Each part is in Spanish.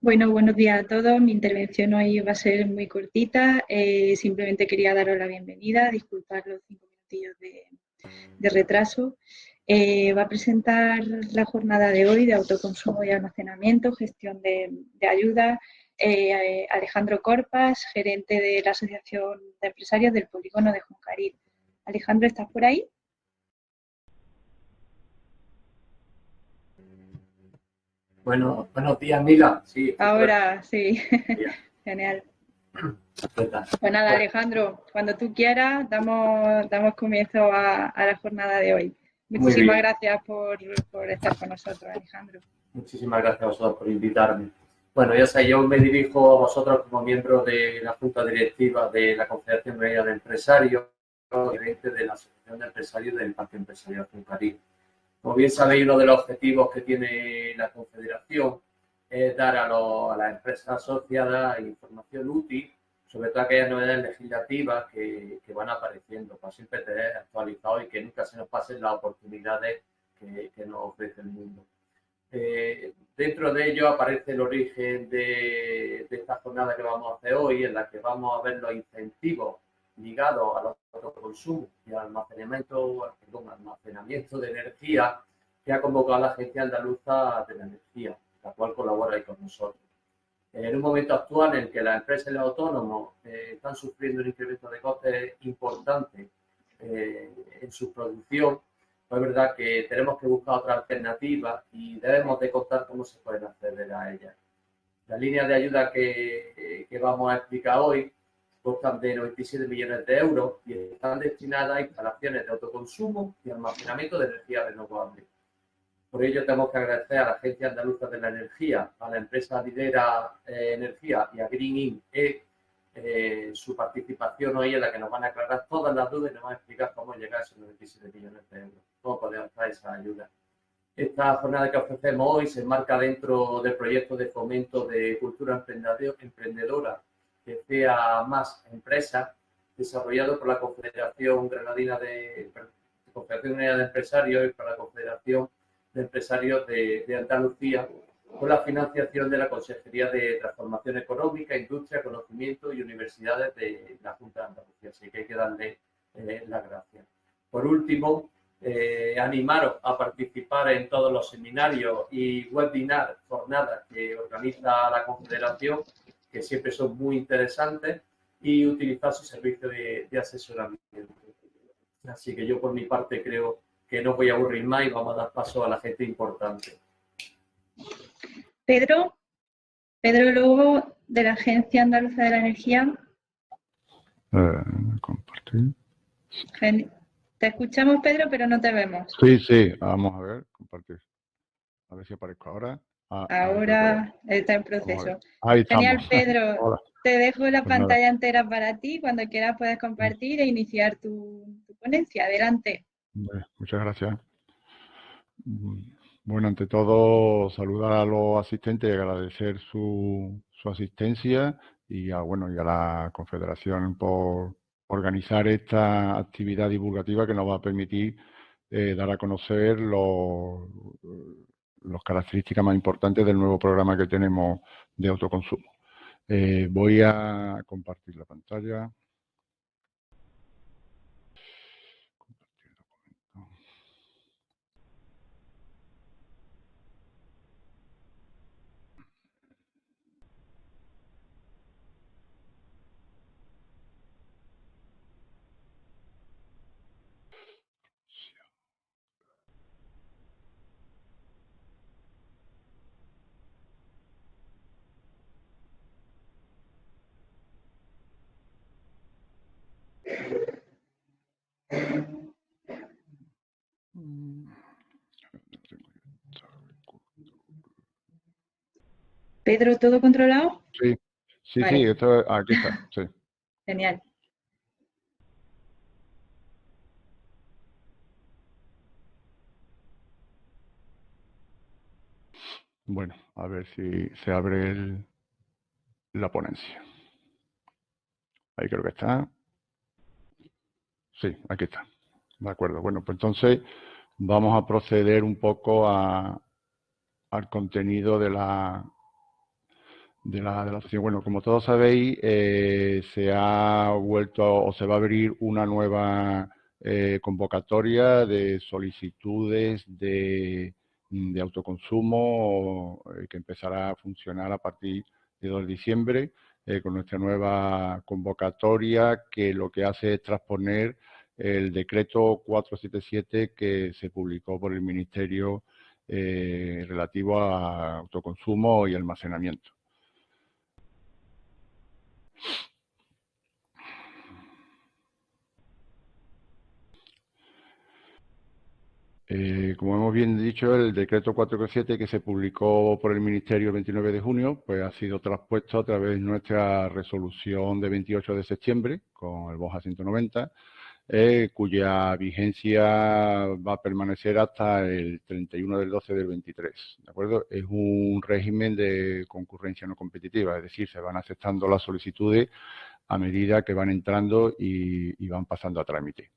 Bueno, buenos días a todos. Mi intervención hoy va a ser muy cortita. Simplemente quería daros la bienvenida, disculpar los 5 minutillos de retraso. Va a presentar la jornada de hoy de autoconsumo y almacenamiento, gestión de ayuda, Alejandro Corpas, gerente de la Asociación de Empresarios del Polígono de Juncarí. Alejandro, ¿estás por ahí? Bueno, buenos días, Mila. Sí, estoy por aquí. Ahora sí, Bien. genial. Perfecto. Pues nada, Bueno, Alejandro, cuando tú quieras, damos comienzo a la jornada de hoy. muy Muchísimas bien. gracias por estar con nosotros, Alejandro. Muchísimas gracias a vosotros por invitarme. Bueno, ya sé, yo me dirijo a vosotros como miembro de la Junta Directiva de la Confederación Unida de Empresarios, gerente de la Asociación de Empresarios del Parque Empresarial Juncarí. Como bien sabéis, uno de los objetivos que tiene la Confederación es dar a las empresas asociadas información útil sobre todo aquellas novedades legislativas que van apareciendo para siempre tener actualizado y que nunca se nos pasen las oportunidades que nos ofrece el mundo. Dentro de ello aparece el origen de esta jornada que vamos a hacer hoy, en la que vamos a ver los incentivos ligados al autoconsumo y al almacenamiento de energía que ha convocado la Agencia Andaluza de la Energía, la cual colabora ahí con nosotros. En un momento actual en el que las empresas y los autónomos están sufriendo un incremento de costes importante en su producción, pues es verdad que tenemos que buscar otras alternativas y debemos de contar cómo se pueden acceder a ellas. Las líneas de ayuda que vamos a explicar hoy constan de 97 millones de euros y están destinadas a instalaciones de autoconsumo y almacenamiento de energía renovable. Por ello, tenemos que agradecer a la Agencia Andaluza de la Energía, a la empresa Lidera Energía y a Green Inc. Su participación hoy, en la que nos van a aclarar todas las dudas y nos van a explicar cómo llegar a esos 97 millones de euros, cómo podemos traer esa ayuda. Esta jornada que ofrecemos hoy se enmarca dentro del proyecto de fomento de cultura emprendedora que sea más empresas, desarrollado por la Confederación Granadina de Empresarios y por la Confederación de Empresarios de Andalucía, con la financiación de la Consejería de Transformación Económica, Industria, Conocimiento y Universidades de la Junta de Andalucía. Así que hay que darle las gracias. Por último, animaros a participar en todos los seminarios y webinars, jornadas que organiza la Confederación, que siempre son muy interesantes, y utilizar su servicio de asesoramiento. Así que yo por mi parte creo que no voy a aburrir más y vamos a dar paso a la gente importante. Pedro Lobo, de la Agencia Andaluza de la Energía. Compartir. Te escuchamos, Pedro, pero no te vemos. Sí, vamos a ver, compartir. A ver si aparezco ahora. Ahora está en proceso. Ahí Genial, estamos. Pedro. Hola. Te dejo la Pues nada. pantalla entera para ti. Cuando quieras puedes compartir e iniciar tu ponencia. Adelante. Muchas gracias. Bueno, ante todo, saludar a los asistentes y agradecer su asistencia y a la Confederación por organizar esta actividad divulgativa que nos va a permitir dar a conocer las características más importantes del nuevo programa que tenemos de autoconsumo. Voy a compartir la pantalla. Compartir documento. Pedro, ¿todo controlado? Sí, Vale. aquí está, sí. Genial. Bueno, a ver si se abre la ponencia. Ahí creo que está. Sí, aquí está. De acuerdo. Bueno, pues entonces vamos a proceder un poco al contenido de la la asociación. Bueno, como todos sabéis, se ha vuelto o se va a abrir una nueva convocatoria de solicitudes de autoconsumo que empezará a funcionar a partir de 2 de diciembre con nuestra nueva convocatoria, que lo que hace es transponer el decreto 477 que se publicó por el Ministerio relativo a autoconsumo y almacenamiento. Como hemos bien dicho, el decreto 447 que se publicó por el Ministerio el 29 de junio, pues ha sido traspuesto a través de nuestra resolución de 28 de septiembre con el BOJA 190, cuya vigencia va a permanecer hasta el 31 del 12 del 23. ¿De acuerdo? Es un régimen de concurrencia no competitiva, es decir, se van aceptando las solicitudes a medida que van entrando y van pasando a trámite.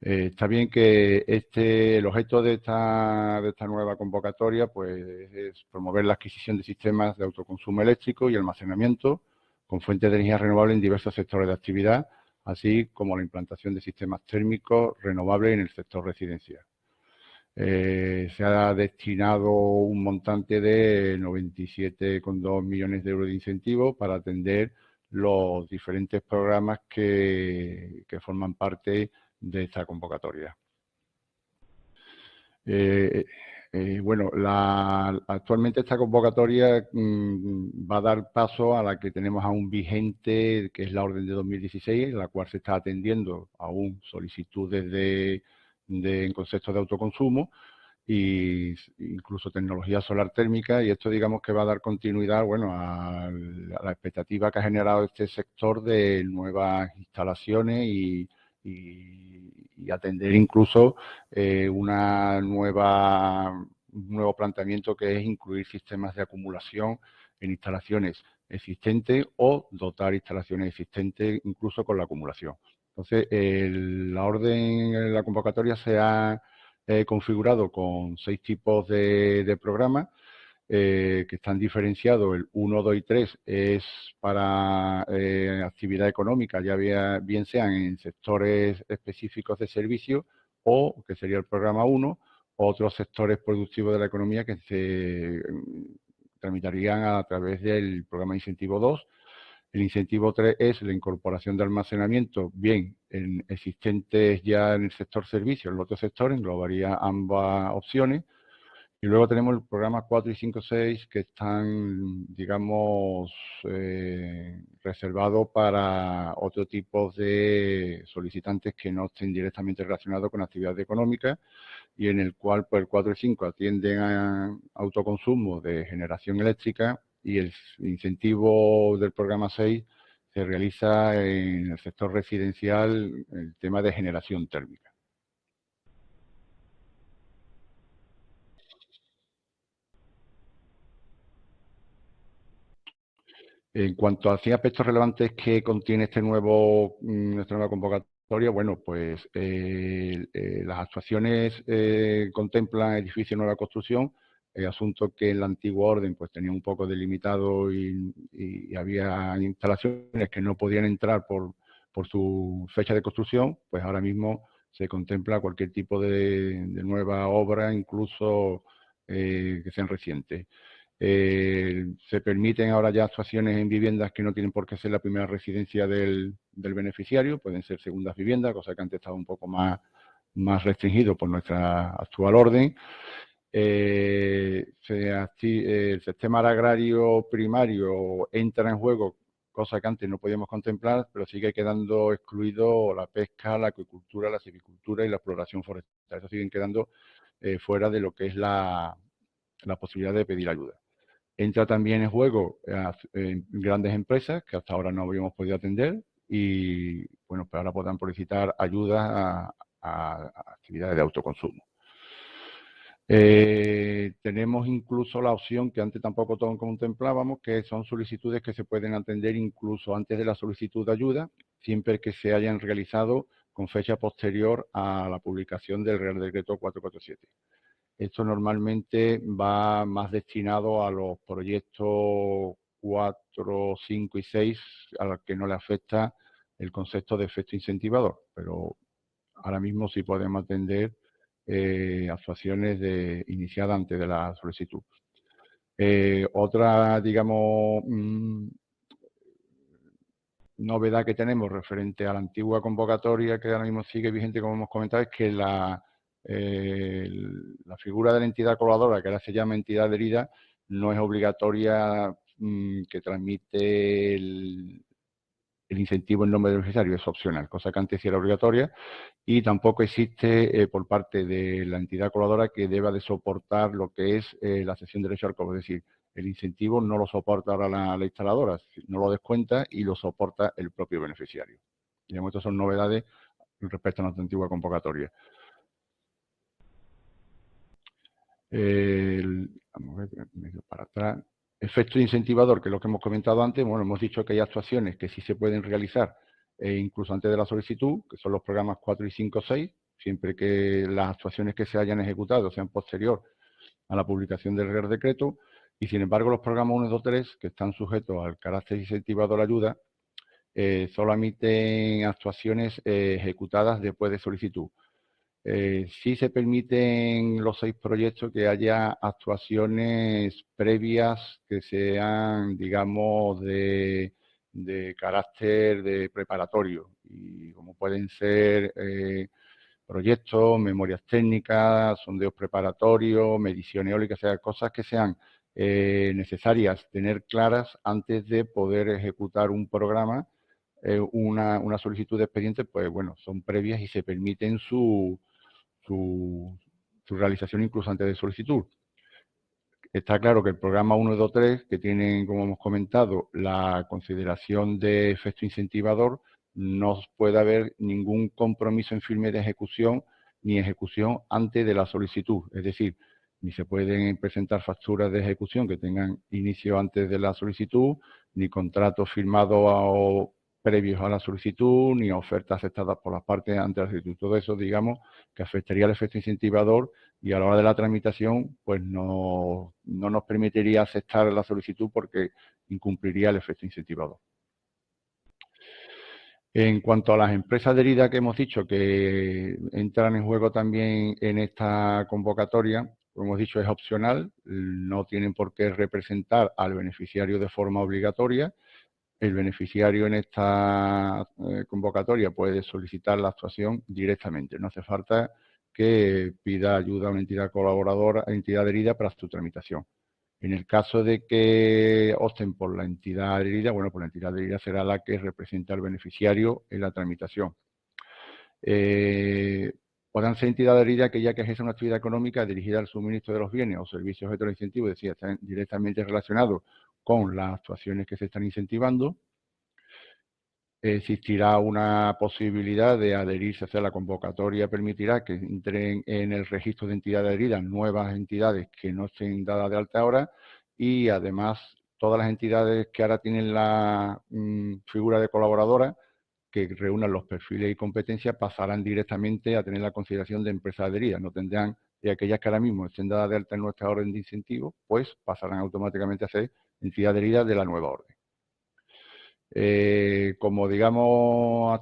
Está bien que el objeto de esta nueva convocatoria pues, es promover la adquisición de sistemas de autoconsumo eléctrico y almacenamiento con fuentes de energía renovable en diversos sectores de actividad, así como la implantación de sistemas térmicos renovables en el sector residencial. Se ha destinado un montante de 97,2 millones de euros de incentivos para atender los diferentes programas que forman parte de esta convocatoria. Bueno, actualmente esta convocatoria va a dar paso a la que tenemos aún vigente, que es la orden de 2016, en la cual se está atendiendo aún solicitudes en concepto de autoconsumo e incluso tecnología solar térmica, y esto digamos que va a dar continuidad bueno, a la expectativa que ha generado este sector de nuevas instalaciones y atender incluso un nuevo planteamiento que es incluir sistemas de acumulación en instalaciones existentes o dotar instalaciones existentes incluso con la acumulación. Entonces, la orden, la convocatoria se ha configurado con 6 tipos de programas que están diferenciados. El 1, 2 y 3 es para actividad económica, ya bien sean en sectores específicos de servicio o, que sería el programa 1, otros sectores productivos de la economía que se tramitarían a través del programa Incentivo 2. El incentivo 3 es la incorporación de almacenamiento, bien en existentes ya en el sector servicios, en el otro sector, englobaría ambas opciones. Y luego tenemos el programa 4 y 5, 6 que están, digamos, reservados para otro tipo de solicitantes que no estén directamente relacionados con actividades económicas y en el cual pues, el 4 y 5 atienden a autoconsumo de generación eléctrica y el incentivo del programa 6 se realiza en el sector residencial el tema de generación térmica. En cuanto a 100 aspectos relevantes que contiene esta nueva convocatoria, bueno, pues las actuaciones contemplan edificios de nueva construcción, asunto que en la antigua orden pues tenía un poco delimitado y había instalaciones que no podían entrar por su fecha de construcción, pues ahora mismo se contempla cualquier tipo de nueva obra, incluso que sean recientes. Se permiten ahora ya actuaciones en viviendas que no tienen por qué ser la primera residencia del beneficiario, pueden ser segundas viviendas, cosa que antes estaba un poco más restringido por nuestra actual orden. El sistema agrario primario entra en juego, cosa que antes no podíamos contemplar, pero sigue quedando excluido la pesca, la acuicultura, la silvicultura y la exploración forestal. Eso siguen quedando fuera de lo que es la posibilidad de pedir ayuda. Entra también en juego grandes empresas que hasta ahora no habíamos podido atender y, bueno, pues ahora podrán solicitar ayuda a actividades de autoconsumo. Tenemos incluso la opción que antes tampoco todos contemplábamos, que son solicitudes que se pueden atender incluso antes de la solicitud de ayuda, siempre que se hayan realizado con fecha posterior a la publicación del Real Decreto 447. Esto normalmente va más destinado a los proyectos 4, 5 y 6 a los que no le afecta el concepto de efecto incentivador, pero ahora mismo sí podemos atender actuaciones iniciadas antes de la solicitud. Otra, digamos, novedad que tenemos referente a la antigua convocatoria que ahora mismo sigue vigente, como hemos comentado, es que la figura de la entidad colaboradora, que ahora se llama entidad adherida, no es obligatoria que transmite el incentivo en nombre del beneficiario, es opcional, cosa que antes sí era obligatoria, y tampoco existe por parte de la entidad colaboradora que deba de soportar lo que es la cesión de derecho al cobro, es decir, el incentivo no lo soporta ahora la instaladora, no lo descuenta y lo soporta el propio beneficiario. Digamos, estas son novedades respecto a nuestra antigua convocatoria. Vamos a ver, medio para atrás. Efecto incentivador, que es lo que hemos comentado antes. Bueno, hemos dicho que hay actuaciones que sí se pueden realizar incluso antes de la solicitud, que son los programas 4 y 5, 6, siempre que las actuaciones que se hayan ejecutado sean posterior a la publicación del Real Decreto. Y sin embargo, los programas 1, 2, 3, que están sujetos al carácter incentivador de la ayuda, solo emiten actuaciones ejecutadas después de solicitud. Sí se permiten los 6 proyectos que haya actuaciones previas que sean, digamos, de carácter de preparatorio, y como pueden ser proyectos, memorias técnicas, sondeos preparatorios, medición eólica, o sea, cosas que sean necesarias tener claras antes de poder ejecutar un programa. Una solicitud de expediente, pues bueno, son previas y se permiten su realización incluso antes de solicitud. Está claro que el programa 1, 2, 3, que tienen, como hemos comentado, la consideración de efecto incentivador, no puede haber ningún compromiso en firme de ejecución ni ejecución antes de la solicitud. Es decir, ni se pueden presentar facturas de ejecución que tengan inicio antes de la solicitud, ni contratos firmados previos a la solicitud, ni ofertas aceptadas por las partes antes de la solicitud. Todo eso, digamos, que afectaría al efecto incentivador y a la hora de la tramitación, pues no nos permitiría aceptar la solicitud porque incumpliría el efecto incentivador. En cuanto a las empresas adheridas que hemos dicho que entran en juego también en esta convocatoria, como hemos dicho, es opcional, no tienen por qué representar al beneficiario de forma obligatoria. El beneficiario en esta convocatoria puede solicitar la actuación directamente, no hace falta que pida ayuda a una entidad colaboradora, entidad adherida para su tramitación. En el caso de que opten por la entidad adherida, bueno, pues la entidad adherida será la que representa al beneficiario en la tramitación. Podrán ser entidades adheridas aquellas que ejercen una actividad económica dirigida al suministro de los bienes o servicios objeto de incentivo, es decir, están directamente relacionados con las actuaciones que se están incentivando. Existirá una posibilidad de adherirse hacia la convocatoria, permitirá que entren en el registro de entidades adheridas nuevas entidades que no estén dadas de alta ahora, y además todas las entidades que ahora tienen la figura de colaboradora que reúnan los perfiles y competencias pasarán directamente a tener la consideración de empresas adheridas, no tendrán, y aquellas que ahora mismo estén dadas de alta en nuestra orden de incentivo, pues pasarán automáticamente a ser entidades adheridas de la nueva orden. Como digamos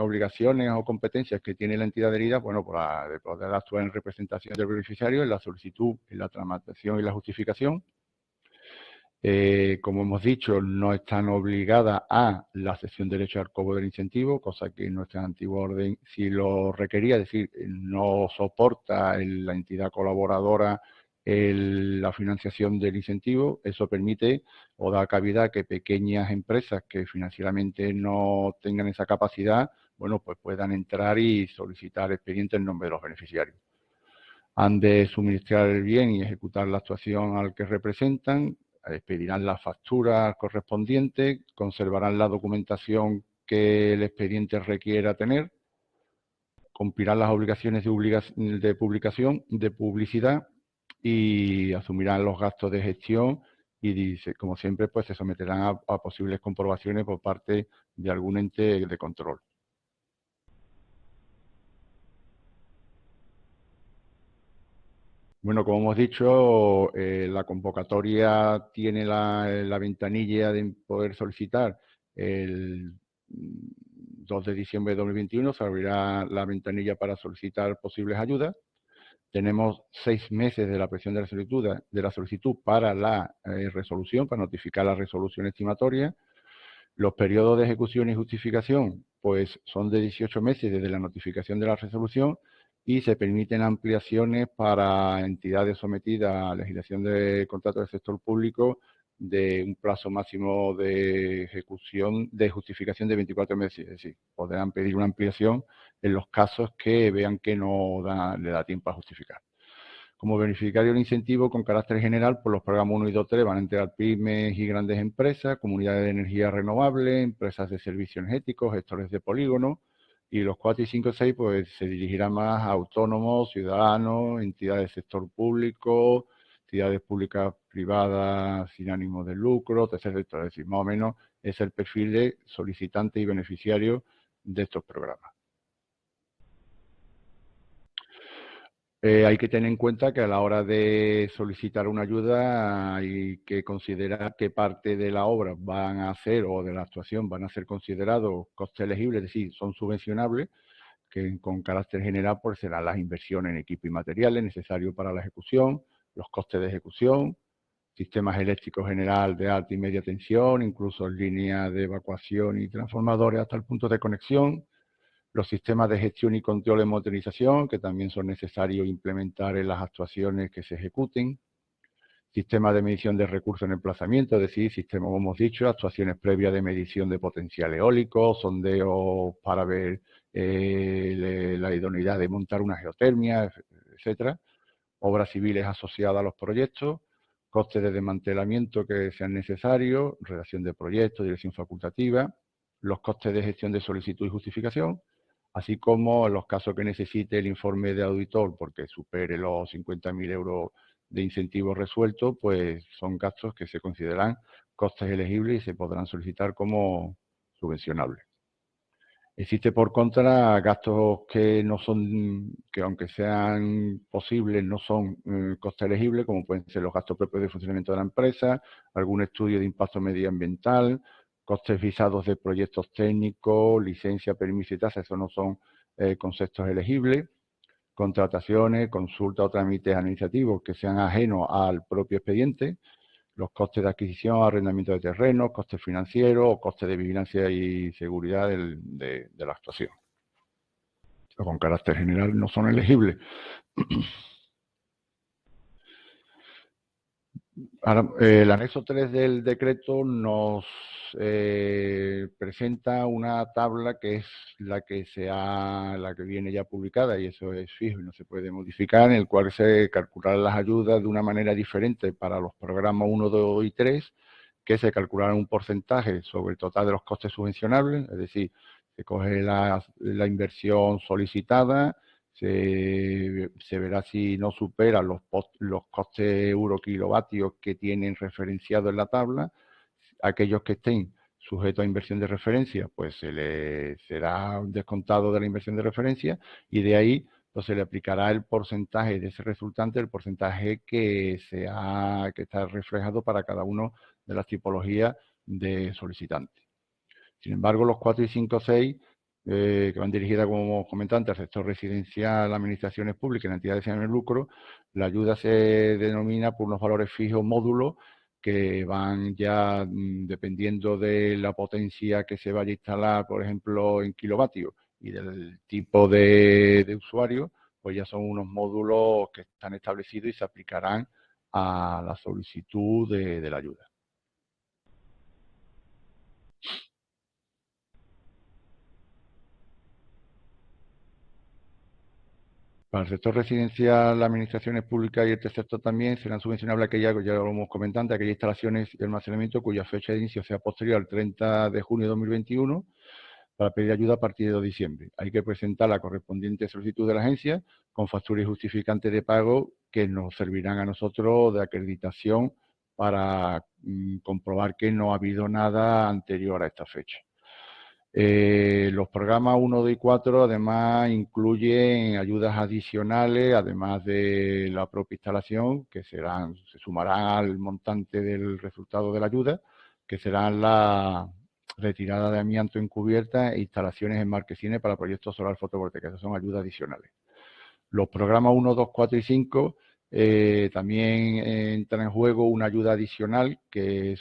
obligaciones o competencias que tiene la entidad adherida, bueno, de poder actuar en representación del beneficiario en la solicitud, en la tramitación y la justificación. Como hemos dicho, no están obligadas a la cesión de derecho al cobro del incentivo, cosa que en nuestra antigua orden sí lo requería, es decir, no soporta la entidad colaboradora la financiación del incentivo. Eso permite o da cabida a que pequeñas empresas que financieramente no tengan esa capacidad, bueno, pues puedan entrar y solicitar expedientes en nombre de los beneficiarios. Han de suministrar el bien y ejecutar la actuación al que representan, expedirán las facturas correspondientes, conservarán la documentación que el expediente requiera tener, cumplirán las obligaciones de publicación, de publicidad, y asumirán los gastos de gestión y, como siempre, pues se someterán a posibles comprobaciones por parte de algún ente de control. Bueno, como hemos dicho, la convocatoria tiene la ventanilla de poder solicitar el 2 de diciembre de 2021, se abrirá la ventanilla para solicitar posibles ayudas. Tenemos 6 meses de la presión de la solicitud para la resolución, para notificar la resolución estimatoria. Los periodos de ejecución y justificación pues son de 18 meses desde la notificación de la resolución y se permiten ampliaciones para entidades sometidas a legislación de contratos del sector público de un plazo máximo de ejecución, de justificación de 24 meses. Es decir, podrán pedir una ampliación en los casos que vean que no le da tiempo a justificar. Como beneficiario del incentivo con carácter general, pues los programas 1 y 2, 3 van a entregar pymes y grandes empresas, comunidades de energía renovable, empresas de servicios energéticos, gestores de polígonos, y los 4 y 5 y 6 pues se dirigirán más a autónomos, ciudadanos, entidades del sector público, entidades públicas privadas sin ánimo de lucro, tercer sector. Es decir, más o menos es el perfil de solicitante y beneficiario de estos programas. Hay que tener en cuenta que a la hora de solicitar una ayuda hay que considerar qué parte de la obra van a hacer o de la actuación van a ser considerados costes elegibles, es decir, son subvencionables, que con carácter general pues serán las inversiones en equipo y materiales necesarios para la ejecución, los costes de ejecución, sistemas eléctricos general de alta y media tensión, incluso líneas de evacuación y transformadores hasta el punto de conexión, los sistemas de gestión y control de motorización, que también son necesarios implementar en las actuaciones que se ejecuten, sistemas de medición de recursos en emplazamiento, es decir, sistemas, como hemos dicho, actuaciones previas de medición de potencial eólico, sondeos para ver la idoneidad de montar una geotermia, etcétera, obras civiles asociadas a los proyectos, costes de desmantelamiento que sean necesarios, redacción de proyectos, dirección facultativa, los costes de gestión de solicitud y justificación, así como en los casos que necesite el informe de auditor porque supere los 50.000 euros de incentivos resueltos, pues son gastos que se consideran costes elegibles y se podrán solicitar como subvencionables. Existe por contra gastos que no son, que aunque sean posibles, no son costes elegibles, como pueden ser los gastos propios de funcionamiento de la empresa, algún estudio de impacto medioambiental, costes visados de proyectos técnicos, licencia, permiso y tasas, eso no son conceptos elegibles, contrataciones, consultas o trámites administrativos que sean ajenos al propio expediente, los costes de adquisición, arrendamiento de terrenos, costes financieros o costes de vigilancia y seguridad de la actuación. O con carácter general no son elegibles. Ahora, el anexo 3 del decreto nos presenta una tabla que es la que viene ya publicada y eso es fijo y no se puede modificar, en el cual se calcularán las ayudas de una manera diferente para los programas 1, 2 y 3, que se calculará un porcentaje sobre el total de los costes subvencionables, es decir, se coge la inversión solicitada, se verá si no supera los costes euro-kilovatios que tienen referenciado en la tabla. Aquellos que estén sujetos a inversión de referencia, pues se les será descontado de la inversión de referencia y de ahí pues se le aplicará el porcentaje de ese resultante, el porcentaje que está reflejado para cada uno de las tipologías de solicitantes. Sin embargo, los 4 y 5, 6, que van dirigidas, como comentaba antes, al sector residencial, administraciones públicas y entidades sin lucro, la ayuda se denomina por unos valores fijos módulos que van ya dependiendo de la potencia que se vaya a instalar, por ejemplo, en kilovatios y del tipo de usuario, pues ya son unos módulos que están establecidos y se aplicarán a la solicitud de la ayuda. Para el sector residencial, las administraciones públicas y el tercer sector también serán subvencionables aquellas, ya lo hemos comentado, aquellas instalaciones de almacenamiento cuya fecha de inicio sea posterior al 30 de junio de 2021 para pedir ayuda a partir de 2 de diciembre. Hay que presentar la correspondiente solicitud de la agencia con factura y justificante de pago que nos servirán a nosotros de acreditación para comprobar que no ha habido nada anterior a esta fecha. Los programas 1, 2 y 4 además incluyen ayudas adicionales, además de la propia instalación, que se sumarán al montante del resultado de la ayuda, que serán la retirada de amianto encubierta e instalaciones en marquesines para proyectos solar fotovoltaicos. Esas son ayudas adicionales. Los programas 1, 2, 4 y 5 también entra en juego una ayuda adicional que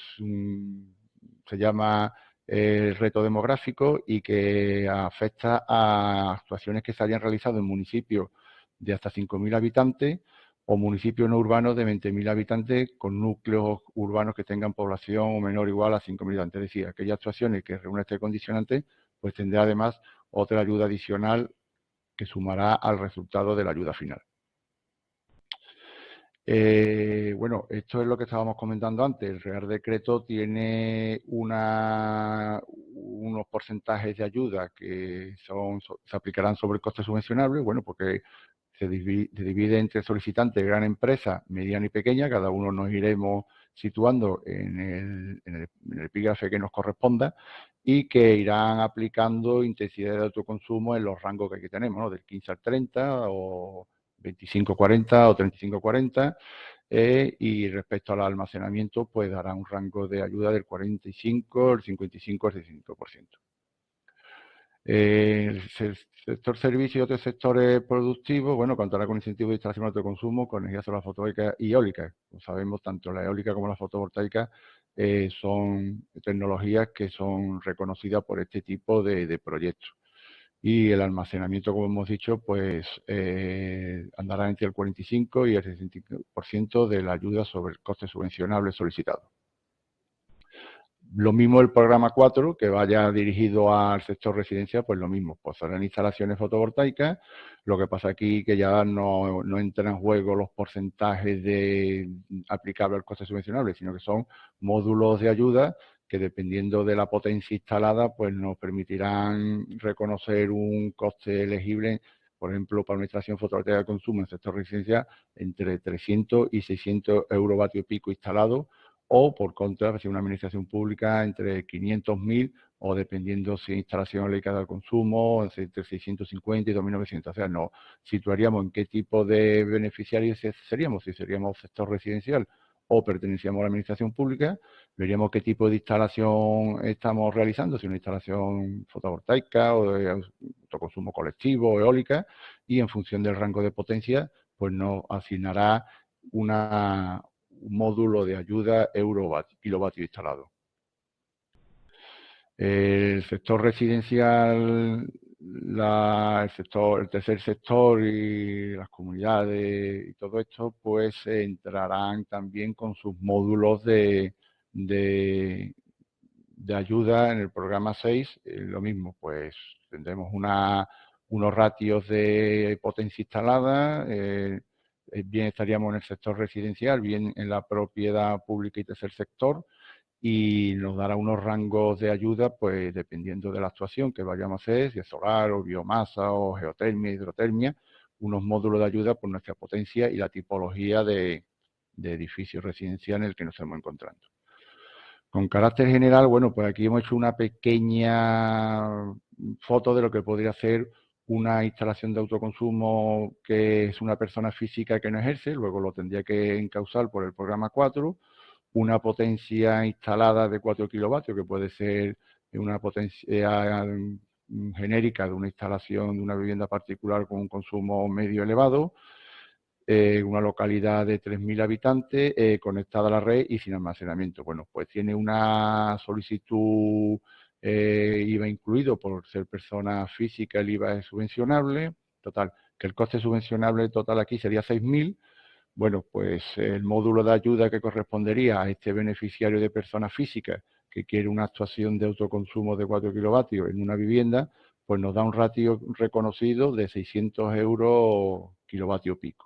se llama el reto demográfico y que afecta a actuaciones que se hayan realizado en municipios de hasta 5.000 habitantes o municipios no urbanos de 20.000 habitantes con núcleos urbanos que tengan población menor o igual a 5.000 habitantes. Es decir, aquellas actuaciones que reúnen este condicionante, pues tendrá además otra ayuda adicional que sumará al resultado de la ayuda final. Bueno, esto es lo que estábamos comentando antes. El Real Decreto tiene unos porcentajes de ayuda que se aplicarán sobre el coste subvencionable, bueno, porque se divide entre solicitantes, gran empresa, mediana y pequeña. Cada uno nos iremos situando en el epígrafe que nos corresponda y que irán aplicando intensidad de autoconsumo en los rangos que aquí tenemos, ¿no? Del 15 al 30 o 25-40 o 35-40. Y respecto al almacenamiento, pues dará un rango de ayuda del 45, el 55 al 65%. El sector servicio y otros sectores productivos, bueno, contará con incentivos de instalación de autoconsumo con energía solar fotovoltaica y eólica. Como sabemos, tanto la eólica como la fotovoltaica son tecnologías que son reconocidas por este tipo de proyectos. Y el almacenamiento, como hemos dicho, pues andará entre el 45 y el 65% de la ayuda sobre el coste subvencionable solicitado. Lo mismo el programa 4, que vaya dirigido al sector residencial, pues lo mismo, pues serán instalaciones fotovoltaicas. Lo que pasa aquí que ya no entran en juego los porcentajes aplicables al coste subvencionable, sino que son módulos de ayuda que dependiendo de la potencia instalada, pues nos permitirán reconocer un coste elegible, por ejemplo, para una instalación fotovoltaica de consumo en el sector residencial, entre 300 y 600 eurovatios pico instalado, o por contra, si una administración pública entre 500.000 o dependiendo si instalación eólica de consumo, entre 650 y 2.900. O sea, nos situaríamos en qué tipo de beneficiarios seríamos, si seríamos sector residencial o pertenecíamos a la administración pública, veríamos qué tipo de instalación estamos realizando, si una instalación fotovoltaica o de autoconsumo colectivo o eólica, y en función del rango de potencia, pues nos asignará un módulo de ayuda kilovatio instalado. El sector residencial, el tercer sector y las comunidades y todo esto, pues entrarán también con sus módulos de ayuda en el programa 6. Lo mismo, pues tendremos unos ratios de potencia instalada, bien estaríamos en el sector residencial, bien en la propiedad pública y tercer sector, y nos dará unos rangos de ayuda, pues dependiendo de la actuación que vayamos a hacer, si es solar o biomasa o geotermia, hidrotermia, unos módulos de ayuda por nuestra potencia y la tipología de edificio residencial en el que nos estamos encontrando. Con carácter general, bueno, pues aquí hemos hecho una pequeña foto de lo que podría ser una instalación de autoconsumo que es una persona física que no ejerce, luego lo tendría que encauzar por el programa 4, una potencia instalada de 4 kilovatios, que puede ser una potencia genérica de una instalación de una vivienda particular con un consumo medio elevado, una localidad de 3.000 habitantes, conectada a la red y sin almacenamiento. Bueno, pues tiene una solicitud IVA incluido por ser persona física, el IVA es subvencionable. Total, que el coste subvencionable total aquí sería 6.000. Bueno, pues el módulo de ayuda que correspondería a este beneficiario de persona física que quiere una actuación de autoconsumo de 4 kilovatios en una vivienda, pues nos da un ratio reconocido de 600 euros kilovatio pico.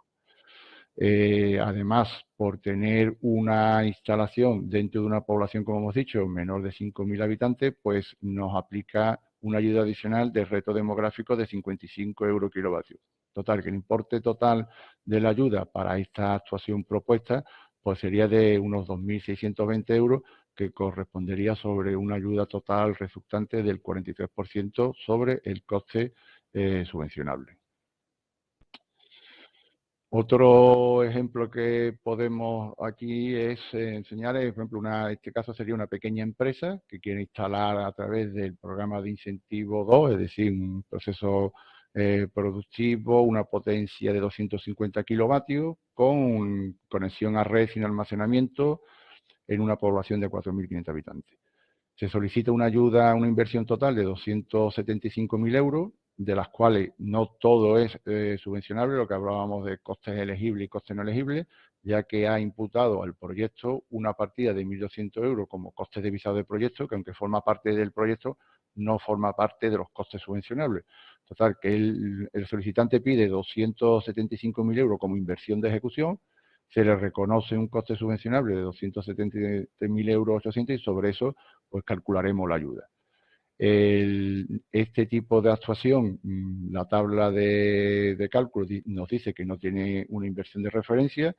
Además, por tener una instalación dentro de una población, como hemos dicho, menor de 5.000 habitantes, pues nos aplica una ayuda adicional de reto demográfico de 55 euros kilovatios. Total, que el importe total de la ayuda para esta actuación propuesta pues sería de unos 2.620 euros, que correspondería sobre una ayuda total resultante del 43% sobre el coste subvencionable. Otro ejemplo que podemos aquí es enseñar, por ejemplo, este caso sería una pequeña empresa que quiere instalar a través del programa de incentivo 2, es decir, un proceso productivo, una potencia de 250 kilovatios con conexión a red sin almacenamiento en una población de 4.500 habitantes. Se solicita una ayuda, una inversión total de 275.000 euros, de las cuales no todo es subvencionable, lo que hablábamos de costes elegibles y costes no elegibles, ya que ha imputado al proyecto una partida de 1.200 euros como costes de visado de proyecto, que aunque forma parte del proyecto, no forma parte de los costes subvencionables. Total, que el solicitante pide 275.000 euros como inversión de ejecución, se le reconoce un coste subvencionable de 270.800 euros y sobre eso pues calcularemos la ayuda. Este tipo de actuación, la tabla de cálculo nos dice que no tiene una inversión de referencia,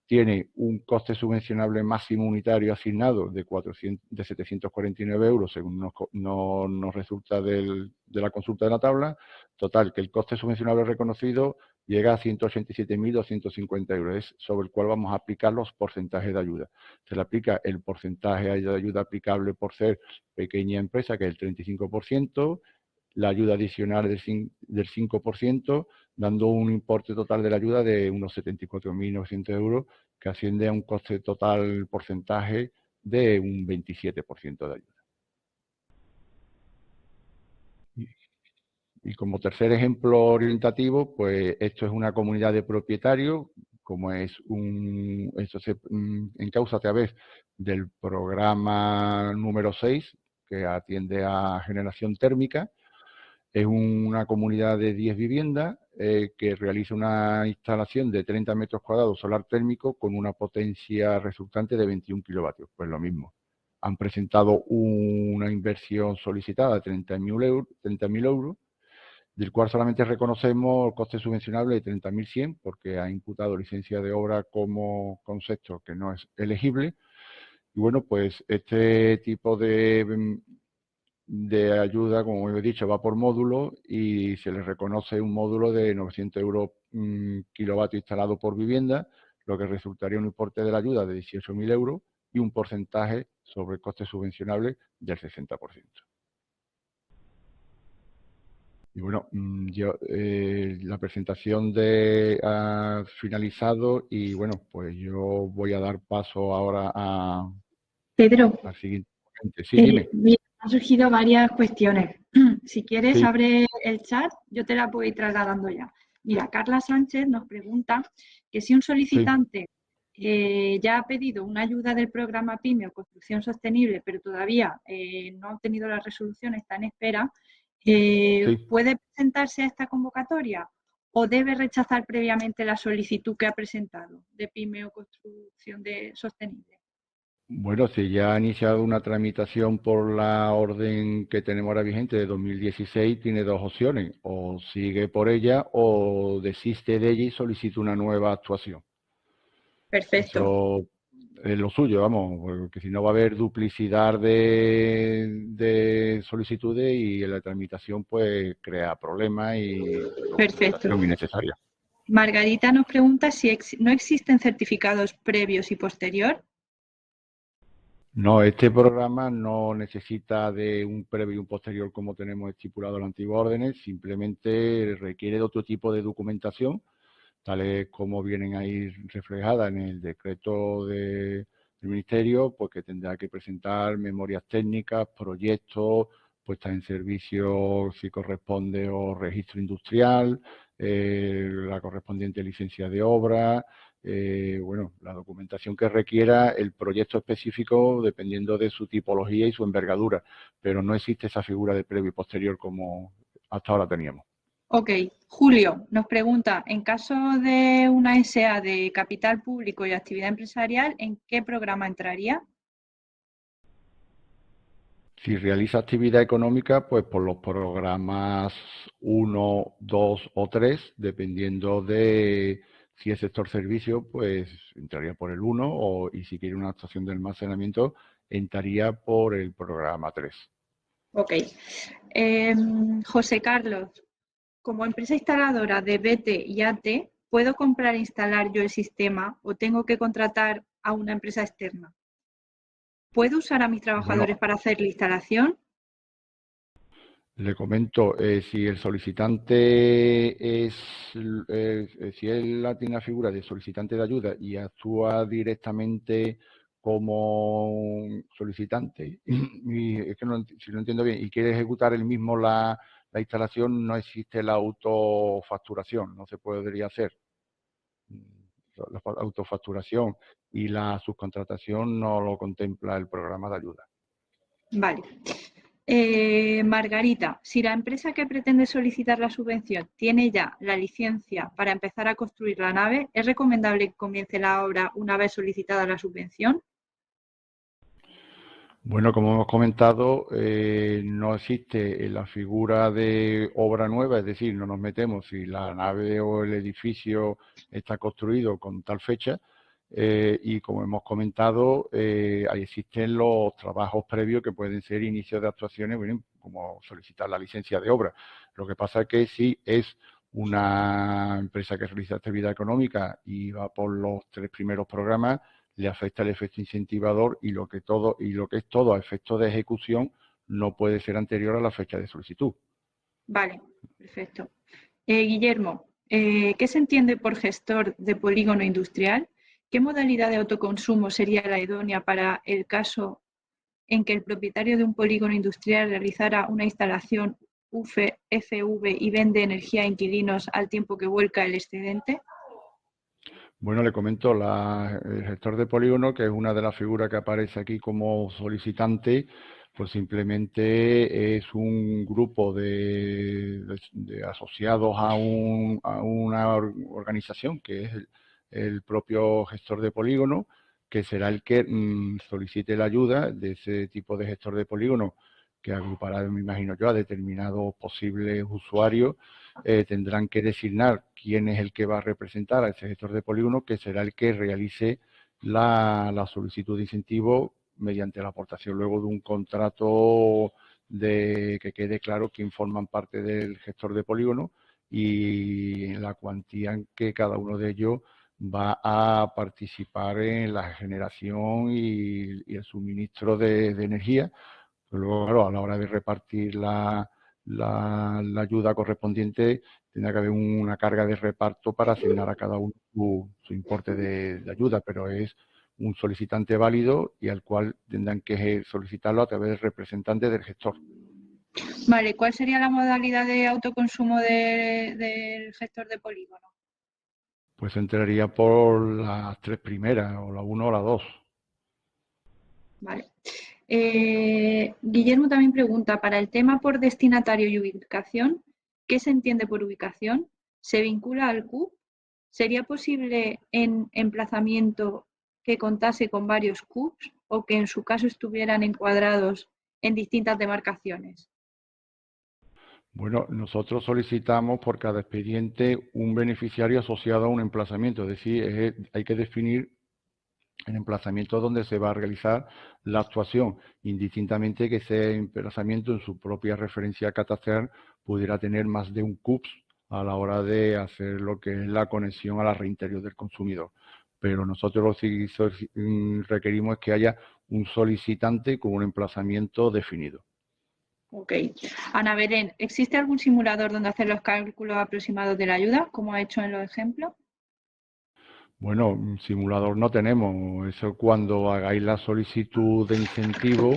tiene un coste subvencionable máximo unitario asignado de 749 euros, según nos resulta de la consulta de la tabla. Total, que el coste subvencionable reconocido llega a 187.250 euros, es sobre el cual vamos a aplicar los porcentajes de ayuda. Se le aplica el porcentaje de ayuda aplicable por ser pequeña empresa, que es el 35%, la ayuda adicional del 5%, dando un importe total de la ayuda de unos 74.900 euros, que asciende a un coste total porcentaje de un 27% de ayuda. Y como tercer ejemplo orientativo, pues esto es una comunidad de propietarios, como es esto se encausa a través del programa número 6, que atiende a generación térmica. Es una comunidad de 10 viviendas que realiza una instalación de 30 metros cuadrados solar térmico con una potencia resultante de 21 kilovatios. Pues lo mismo. Han presentado una inversión solicitada de 30.000 euros, del cual solamente reconocemos el coste subvencionable de 30.100 porque ha imputado licencia de obra como concepto que no es elegible. Y bueno, pues este tipo de ayuda, como he dicho, va por módulo y se le reconoce un módulo de 900 euros kilovatio instalado por vivienda, lo que resultaría un importe de la ayuda de 18.000 euros y un porcentaje sobre el coste subvencionable del 60%. Y bueno, la presentación ha finalizado y bueno, pues yo voy a dar paso ahora Pedro, al siguiente. Sí, dime. mira, han surgido varias cuestiones. Si quieres, Sí. abre el chat, yo te la puedo ir trasladando ya. Mira, Carla Sánchez nos pregunta que si un solicitante ya ha pedido una ayuda del programa PYME o Construcción Sostenible, pero todavía no ha obtenido la resolución, está en espera, ¿puede presentarse a esta convocatoria o debe rechazar previamente la solicitud que ha presentado de PYME o Construcción Sostenible? Bueno, si ya ha iniciado una tramitación por la orden que tenemos ahora vigente de 2016, tiene dos opciones. O sigue por ella o desiste de ella y solicita una nueva actuación. Perfecto. Eso es lo suyo, vamos, porque si no va a haber duplicidad de solicitudes y la tramitación pues crea problemas y documentación innecesaria. Margarita nos pregunta si no existen certificados previos y posterior. No, este programa no necesita de un previo y un posterior como tenemos estipulado en las antiguas órdenes, simplemente requiere de otro tipo de documentación, tales como vienen ahí reflejadas en el decreto del Ministerio, pues que tendrá que presentar memorias técnicas, proyectos, puestas en servicio si corresponde o registro industrial, la correspondiente licencia de obra, bueno, la documentación que requiera el proyecto específico dependiendo de su tipología y su envergadura, pero no existe esa figura de previo y posterior como hasta ahora teníamos. Ok, Julio nos pregunta, en caso de una SA de capital público y actividad empresarial, ¿en qué programa entraría? Si realiza actividad económica, pues por los programas 1, 2 o 3, dependiendo de si es sector servicio, pues entraría por el 1 y si quiere una actuación de almacenamiento, entraría por el programa 3. Ok. José Carlos, como empresa instaladora de BT y AT, ¿puedo comprar e instalar yo el sistema o tengo que contratar a una empresa externa? ¿Puedo usar a mis trabajadores Bueno, para hacer la instalación? le comento, si el solicitante si él tiene la figura de solicitante de ayuda y actúa directamente como solicitante, y es que si lo entiendo bien, y quiere ejecutar él mismo la instalación, no existe la autofacturación, no se podría hacer. La autofacturación y la subcontratación no lo contempla el programa de ayuda. Vale. Margarita, si la empresa que pretende solicitar la subvención tiene ya la licencia para empezar a construir la nave, ¿es recomendable que comience la obra una vez solicitada la subvención? Bueno, como hemos comentado, no existe la figura de obra nueva, es decir, no nos metemos si la nave o el edificio está construido con tal fecha, y como hemos comentado, ahí existen los trabajos previos que pueden ser inicios de actuaciones, bueno, como solicitar la licencia de obra. Lo que pasa es que si es una empresa que realiza actividad económica y va por los 3 primeros programas, le afecta el efecto incentivador y lo que es todo a efecto de ejecución no puede ser anterior a la fecha de solicitud. Vale, perfecto. Guillermo, ¿qué se entiende por gestor de polígono industrial? ¿Qué modalidad de autoconsumo sería la idónea para el caso en que el propietario de un polígono industrial realizara una instalación UFV y vende energía a inquilinos al tiempo que vuelca el excedente? Bueno, le comento, el gestor de polígono, que es una de las figuras que aparece aquí como solicitante, pues simplemente es un grupo de asociados a una organización, que es el propio gestor de polígono, que será el que solicite la ayuda de ese tipo de gestor de polígono, que agrupará, me imagino yo, a determinados posibles usuarios. Tendrán que designar quién es el que va a representar a ese gestor de polígono, que será el que realice la solicitud de incentivo mediante la aportación luego de un contrato que quede claro quién forman parte del gestor de polígono y la cuantía en que cada uno de ellos va a participar en la generación y el suministro de energía. Luego, claro, a la hora de repartir la ayuda correspondiente, tendrá que haber una carga de reparto para asignar a cada uno su importe de ayuda, pero es un solicitante válido y al cual tendrán que solicitarlo a través del representante del gestor. Vale, ¿cuál sería la modalidad de autoconsumo del gestor de polígono? Pues entraría por las 3 primeras, o la 1 o la 2. Vale. Guillermo también pregunta, para el tema por destinatario y ubicación, ¿qué se entiende por ubicación? ¿Se vincula al CUP? ¿Sería posible en emplazamiento que contase con varios CUPs o que en su caso estuvieran encuadrados en distintas demarcaciones? Bueno, nosotros solicitamos por cada expediente un beneficiario asociado a un emplazamiento, es decir, hay que definir el emplazamiento donde se va a realizar la actuación, indistintamente que ese emplazamiento en su propia referencia catastral pudiera tener más de un CUPS a la hora de hacer lo que es la conexión a la red interior del consumidor. Pero nosotros lo que requerimos es que haya un solicitante con un emplazamiento definido. Ok. Ana Belén, ¿existe algún simulador donde hacer los cálculos aproximados de la ayuda, como ha hecho en los ejemplos? Bueno, simulador no tenemos. Eso cuando hagáis la solicitud de incentivo,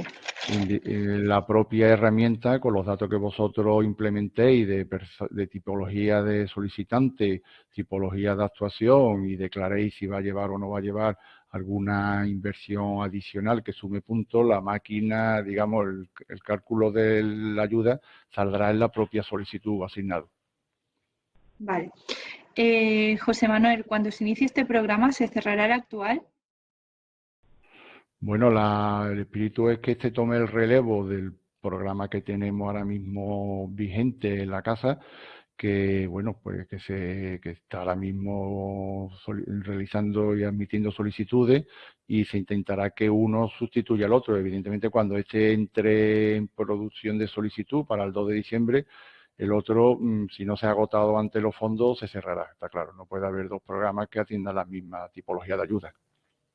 la propia herramienta, con los datos que vosotros implementéis de tipología de solicitante, tipología de actuación y declaréis si va a llevar o no va a llevar alguna inversión adicional que sume puntos, la máquina, digamos, el cálculo de la ayuda saldrá en la propia solicitud asignado. Vale. José Manuel, cuando se inicie este programa, ¿se cerrará el actual? Bueno, el espíritu es que este tome el relevo del programa que tenemos ahora mismo vigente en la casa, que bueno, pues que está ahora mismo realizando y admitiendo solicitudes, y se intentará que uno sustituya al otro. Evidentemente, cuando este entre en producción de solicitud para el 2 de diciembre, el otro, si no se ha agotado ante los fondos, se cerrará, está claro. No puede haber dos programas que atiendan la misma tipología de ayuda.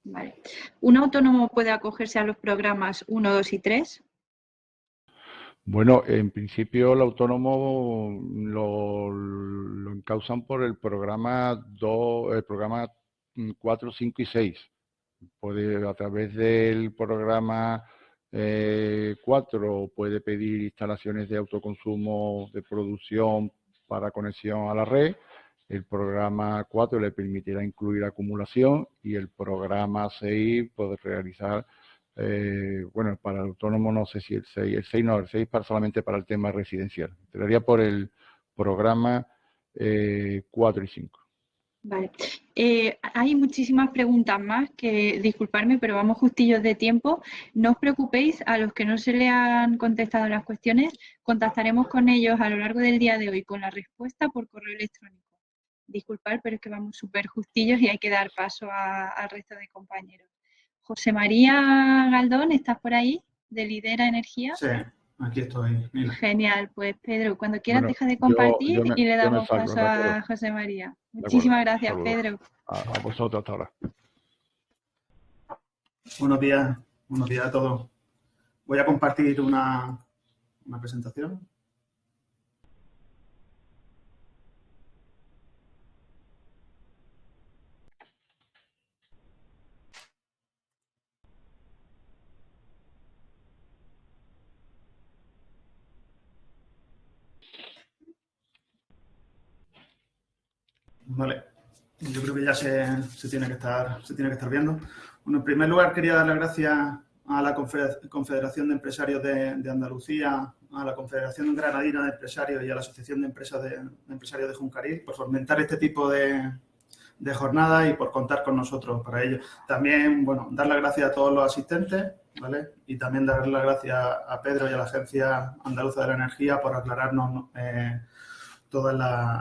Vale. ¿Un autónomo puede acogerse a los programas 1, 2 y 3? Bueno, en principio el autónomo lo encausan por el programa 4, 5 y 6. Puede, a través del programa 4, puede pedir instalaciones de autoconsumo de producción para conexión a la red. El programa 4 le permitirá incluir acumulación, y el programa 6 puede realizar, bueno, para el autónomo no sé si el 6 no, el 6 solamente para el tema residencial. Entraría por el programa 4 y 5. Vale. Hay muchísimas preguntas más que, disculparme, pero vamos justillos de tiempo. No os preocupéis, a los que no se le han contestado las cuestiones, contactaremos con ellos a lo largo del día de hoy con la respuesta por correo electrónico. Disculpad, pero es que vamos súper justillos y hay que dar paso al resto de compañeros. José María Galdón, ¿estás por ahí? ¿De Lidera Energía? Sí, aquí estoy. Mira. Genial, pues Pedro, cuando quieras Bueno, deja de compartir y le yo me damos salgo, paso ¿de acuerdo? a José María. De Muchísimas acuerdo. gracias, Saludos. Pedro. A vosotros hasta ahora. Buenos días a todos. Voy a compartir una presentación. Vale, yo creo que ya se tiene que estar viendo. Bueno, en primer lugar quería dar las gracias a la Confederación de Empresarios de Andalucía, a la Confederación Granadina de Empresarios y a la Asociación de Empresarios de Juncarí por fomentar este tipo de jornadas y por contar con nosotros para ello. También, bueno, dar las gracias a todos los asistentes, ¿vale? Y también dar las gracias a Pedro y a la Agencia Andaluza de la Energía por aclararnos todas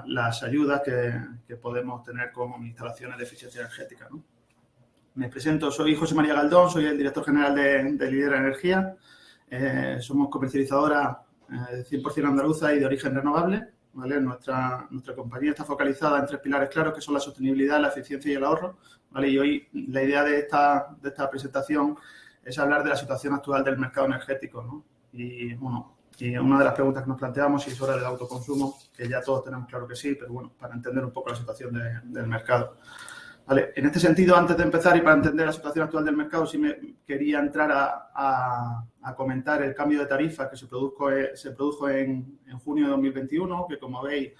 las ayudas que podemos tener como instalaciones de eficiencia energética, ¿no? Me presento, soy José María Galdón, soy el director general de Lidera Energía. Somos comercializadora 100% andaluza y de origen renovable, ¿vale? Nuestra compañía está focalizada en 3 pilares claros, que son la sostenibilidad, la eficiencia y el ahorro, ¿vale? Y hoy la idea de esta presentación es hablar de la situación actual del mercado energético, ¿no? Y, bueno, y una de las preguntas que nos planteamos es sobre el autoconsumo, que ya todos tenemos claro que sí, pero bueno, para entender un poco la situación del mercado. Vale, en este sentido, antes de empezar y para entender la situación actual del mercado, sí me quería entrar a comentar el cambio de tarifa que se produjo en junio de 2021, que como veis,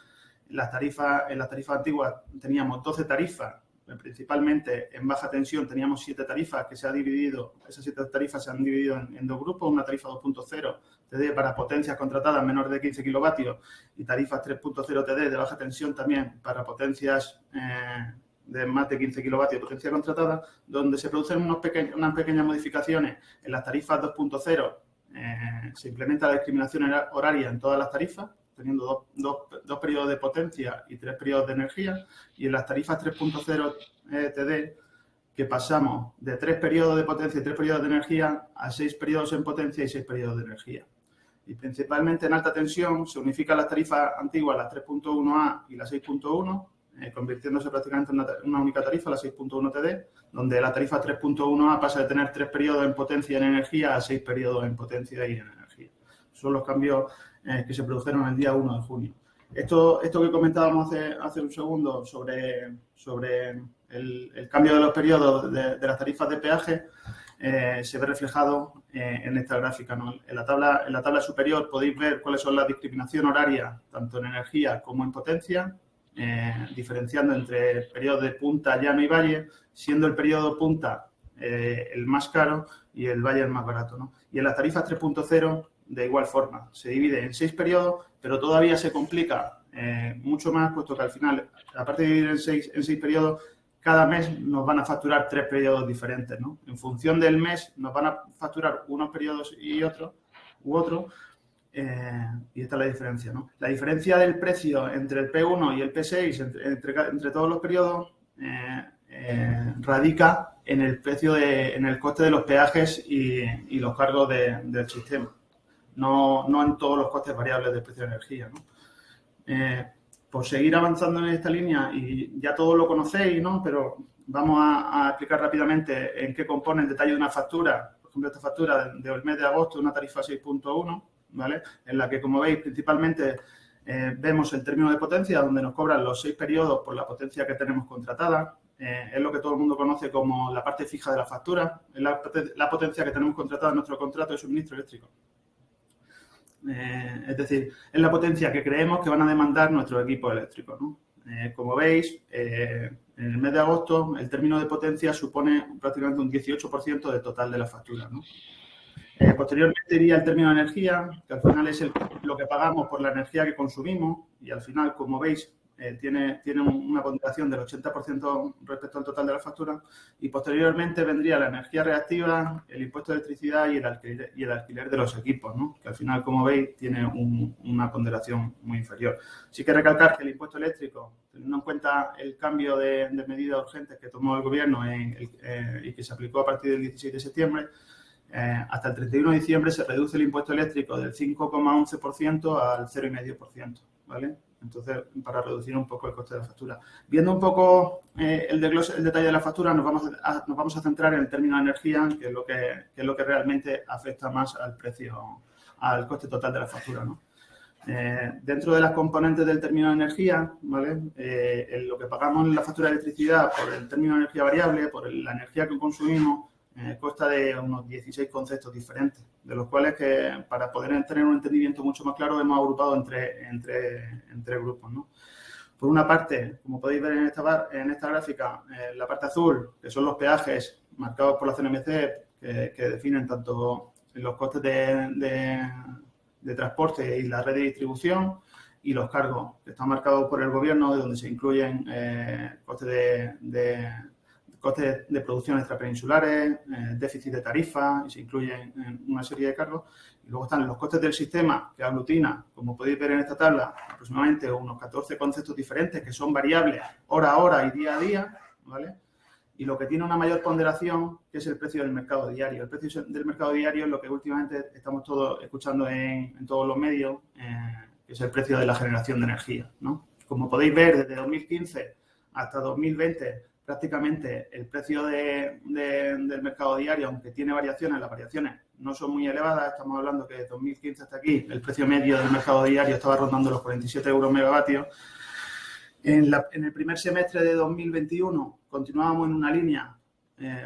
en las tarifas antiguas teníamos 12 tarifas, principalmente en baja tensión teníamos 7 tarifas que esas 7 tarifas se han dividido en 2 grupos, una tarifa 2.0 TD para potencias contratadas menor de 15 kilovatios y tarifas 3.0 TD de baja tensión también para potencias de más de 15 kilovatios de potencia contratada, donde se producen unas pequeñas modificaciones en las tarifas 2.0. Se implementa la discriminación horaria en todas las tarifas, teniendo dos periodos de potencia y 3 periodos de energía, y en las tarifas 3.0 TD, que pasamos de 3 periodos de potencia y 3 periodos de energía a 6 periodos en potencia y 6 periodos de energía. Y principalmente en alta tensión se unifican las tarifas antiguas, las 3.1A y la 6.1, convirtiéndose prácticamente en una única tarifa, la 6.1 TD, donde la tarifa 3.1A pasa de tener 3 periodos en potencia y en energía a 6 periodos en potencia y en energía. Son los cambios que se produjeron el día 1 de junio. Esto que comentábamos hace un segundo sobre el cambio de los periodos de las tarifas de peaje se ve reflejado en esta gráfica, ¿no? En la tabla superior podéis ver cuáles son las discriminaciones horarias, tanto en energía como en potencia, diferenciando entre periodos de punta, llano y valle, siendo el periodo punta el más caro y el valle el más barato, ¿no? Y en las tarifas 3.0 de igual forma, se divide en 6 periodos, pero todavía se complica mucho más, puesto que al final, aparte de dividir en 6 periodos, cada mes nos van a facturar 3 periodos diferentes, ¿no? En función del mes nos van a facturar unos periodos y otros, Y esta es la diferencia, ¿no? La diferencia del precio entre el P1 y el P6, entre todos los periodos, radica en el precio en el coste de los peajes y los cargos del sistema. No en todos los costes variables del precio de energía, ¿no? Por seguir avanzando en esta línea, y ya todos lo conocéis, ¿no? Pero vamos a explicar rápidamente en qué compone el detalle de una factura. Por ejemplo, esta factura del mes de agosto, una tarifa 6.1, ¿vale? En la que, como veis, principalmente vemos el término de potencia, donde nos cobran los 6 periodos por la potencia que tenemos contratada. Es lo que todo el mundo conoce como la parte fija de la factura, es la potencia que tenemos contratada en nuestro contrato de suministro eléctrico. Es decir, es la potencia que creemos que van a demandar nuestros equipos eléctricos, ¿no? Como veis, en el mes de agosto el término de potencia supone prácticamente un 18% del total de la factura, ¿no? Posteriormente iría el término de energía, que al final es lo que pagamos por la energía que consumimos, y al final, como veis, tiene una ponderación del 80% respecto al total de la factura, y posteriormente vendría la energía reactiva, el impuesto de electricidad y el alquiler de los equipos, ¿no? Que al final, como veis, tiene una ponderación muy inferior. Sí que recalcar que el impuesto eléctrico, teniendo en cuenta el cambio de medidas urgentes que tomó el Gobierno y que se aplicó a partir del 16 de septiembre, hasta el 31 de diciembre se reduce el impuesto eléctrico del 5,11% al 0,5%, ¿vale? Entonces, para reducir un poco el coste de la factura. Viendo un poco el detalle de la factura, nos vamos a centrar en el término de energía, que es lo que realmente afecta más al precio, al coste total de la factura, ¿no? Dentro de las componentes del término de energía, ¿vale? Lo que pagamos en la factura de electricidad por el término de energía variable, por la energía que consumimos, consta de unos 16 conceptos diferentes, de los cuales, que para poder tener un entendimiento mucho más claro, hemos agrupado entre grupos, ¿no? Por una parte, como podéis ver en esta gráfica, la parte azul, que son los peajes marcados por la CNMC, que definen tanto los costes de transporte y la red de distribución, y los cargos, que están marcados por el Gobierno, de donde se incluyen costes de producción extrapeninsulares, déficit de tarifa, y se incluyen una serie de cargos. Y luego están los costes del sistema, que aglutina, como podéis ver en esta tabla, aproximadamente unos 14 conceptos diferentes que son variables hora a hora y día a día, ¿vale? Y lo que tiene una mayor ponderación, que es el precio del mercado diario. El precio del mercado diario es lo que últimamente estamos todos escuchando en todos los medios, que es el precio de la generación de energía, ¿no? Como podéis ver, desde 2015 hasta 2020, prácticamente el precio del mercado diario, aunque tiene variaciones, las variaciones no son muy elevadas. Estamos hablando que de 2015 hasta aquí el precio medio del mercado diario estaba rondando los 47 euros megavatios. En el primer semestre de 2021 continuábamos en una línea, en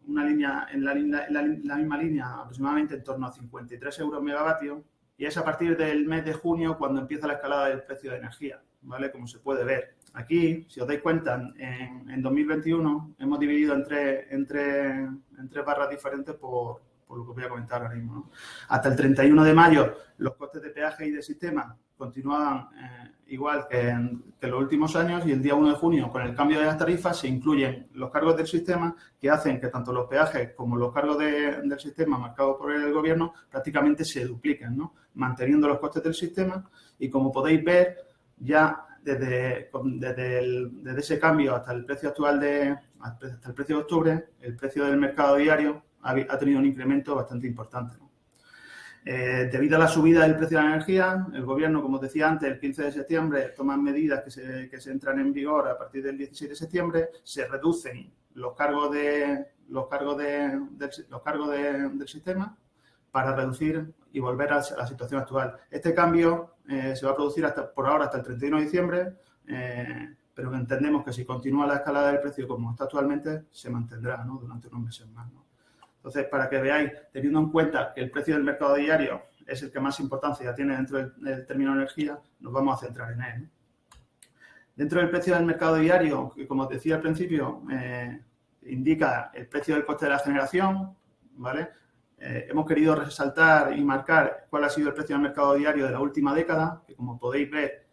la misma línea, aproximadamente en torno a 53 euros megavatios, y es a partir del mes de junio cuando empieza la escalada del precio de energía, ¿vale? Como se puede ver. Aquí, si os dais cuenta, en 2021 hemos dividido en tres barras diferentes por lo que voy a comentar ahora mismo, ¿no? Hasta el 31 de mayo, los costes de peaje y de sistema continuaban igual que en los últimos años, y el día 1 de junio, con el cambio de las tarifas, se incluyen los cargos del sistema, que hacen que tanto los peajes como los cargos del sistema marcados por el Gobierno prácticamente se dupliquen, ¿no? Manteniendo los costes del sistema. Y como podéis ver, ya desde ese cambio hasta el precio actual hasta el precio de octubre, el precio del mercado diario ha tenido un incremento bastante importante, ¿no? Debido a la subida del precio de la energía, el Gobierno, como os decía antes, el 15 de septiembre toma medidas que se entran en vigor a partir del 16 de septiembre. Se reducen los cargos del sistema para reducir y volver a la situación actual. Este cambio se va a producir por ahora hasta el 31 de diciembre, pero entendemos que si continúa la escalada del precio como está actualmente, se mantendrá, ¿no? Durante unos meses más, ¿no? Entonces, para que veáis, teniendo en cuenta que el precio del mercado diario es el que más importancia tiene dentro del término de energía, nos vamos a centrar en él, ¿no? Dentro del precio del mercado diario, que como os decía al principio, indica el precio del coste de la generación, ¿vale? Hemos querido resaltar y marcar cuál ha sido el precio del mercado diario de la última década, que como podéis ver,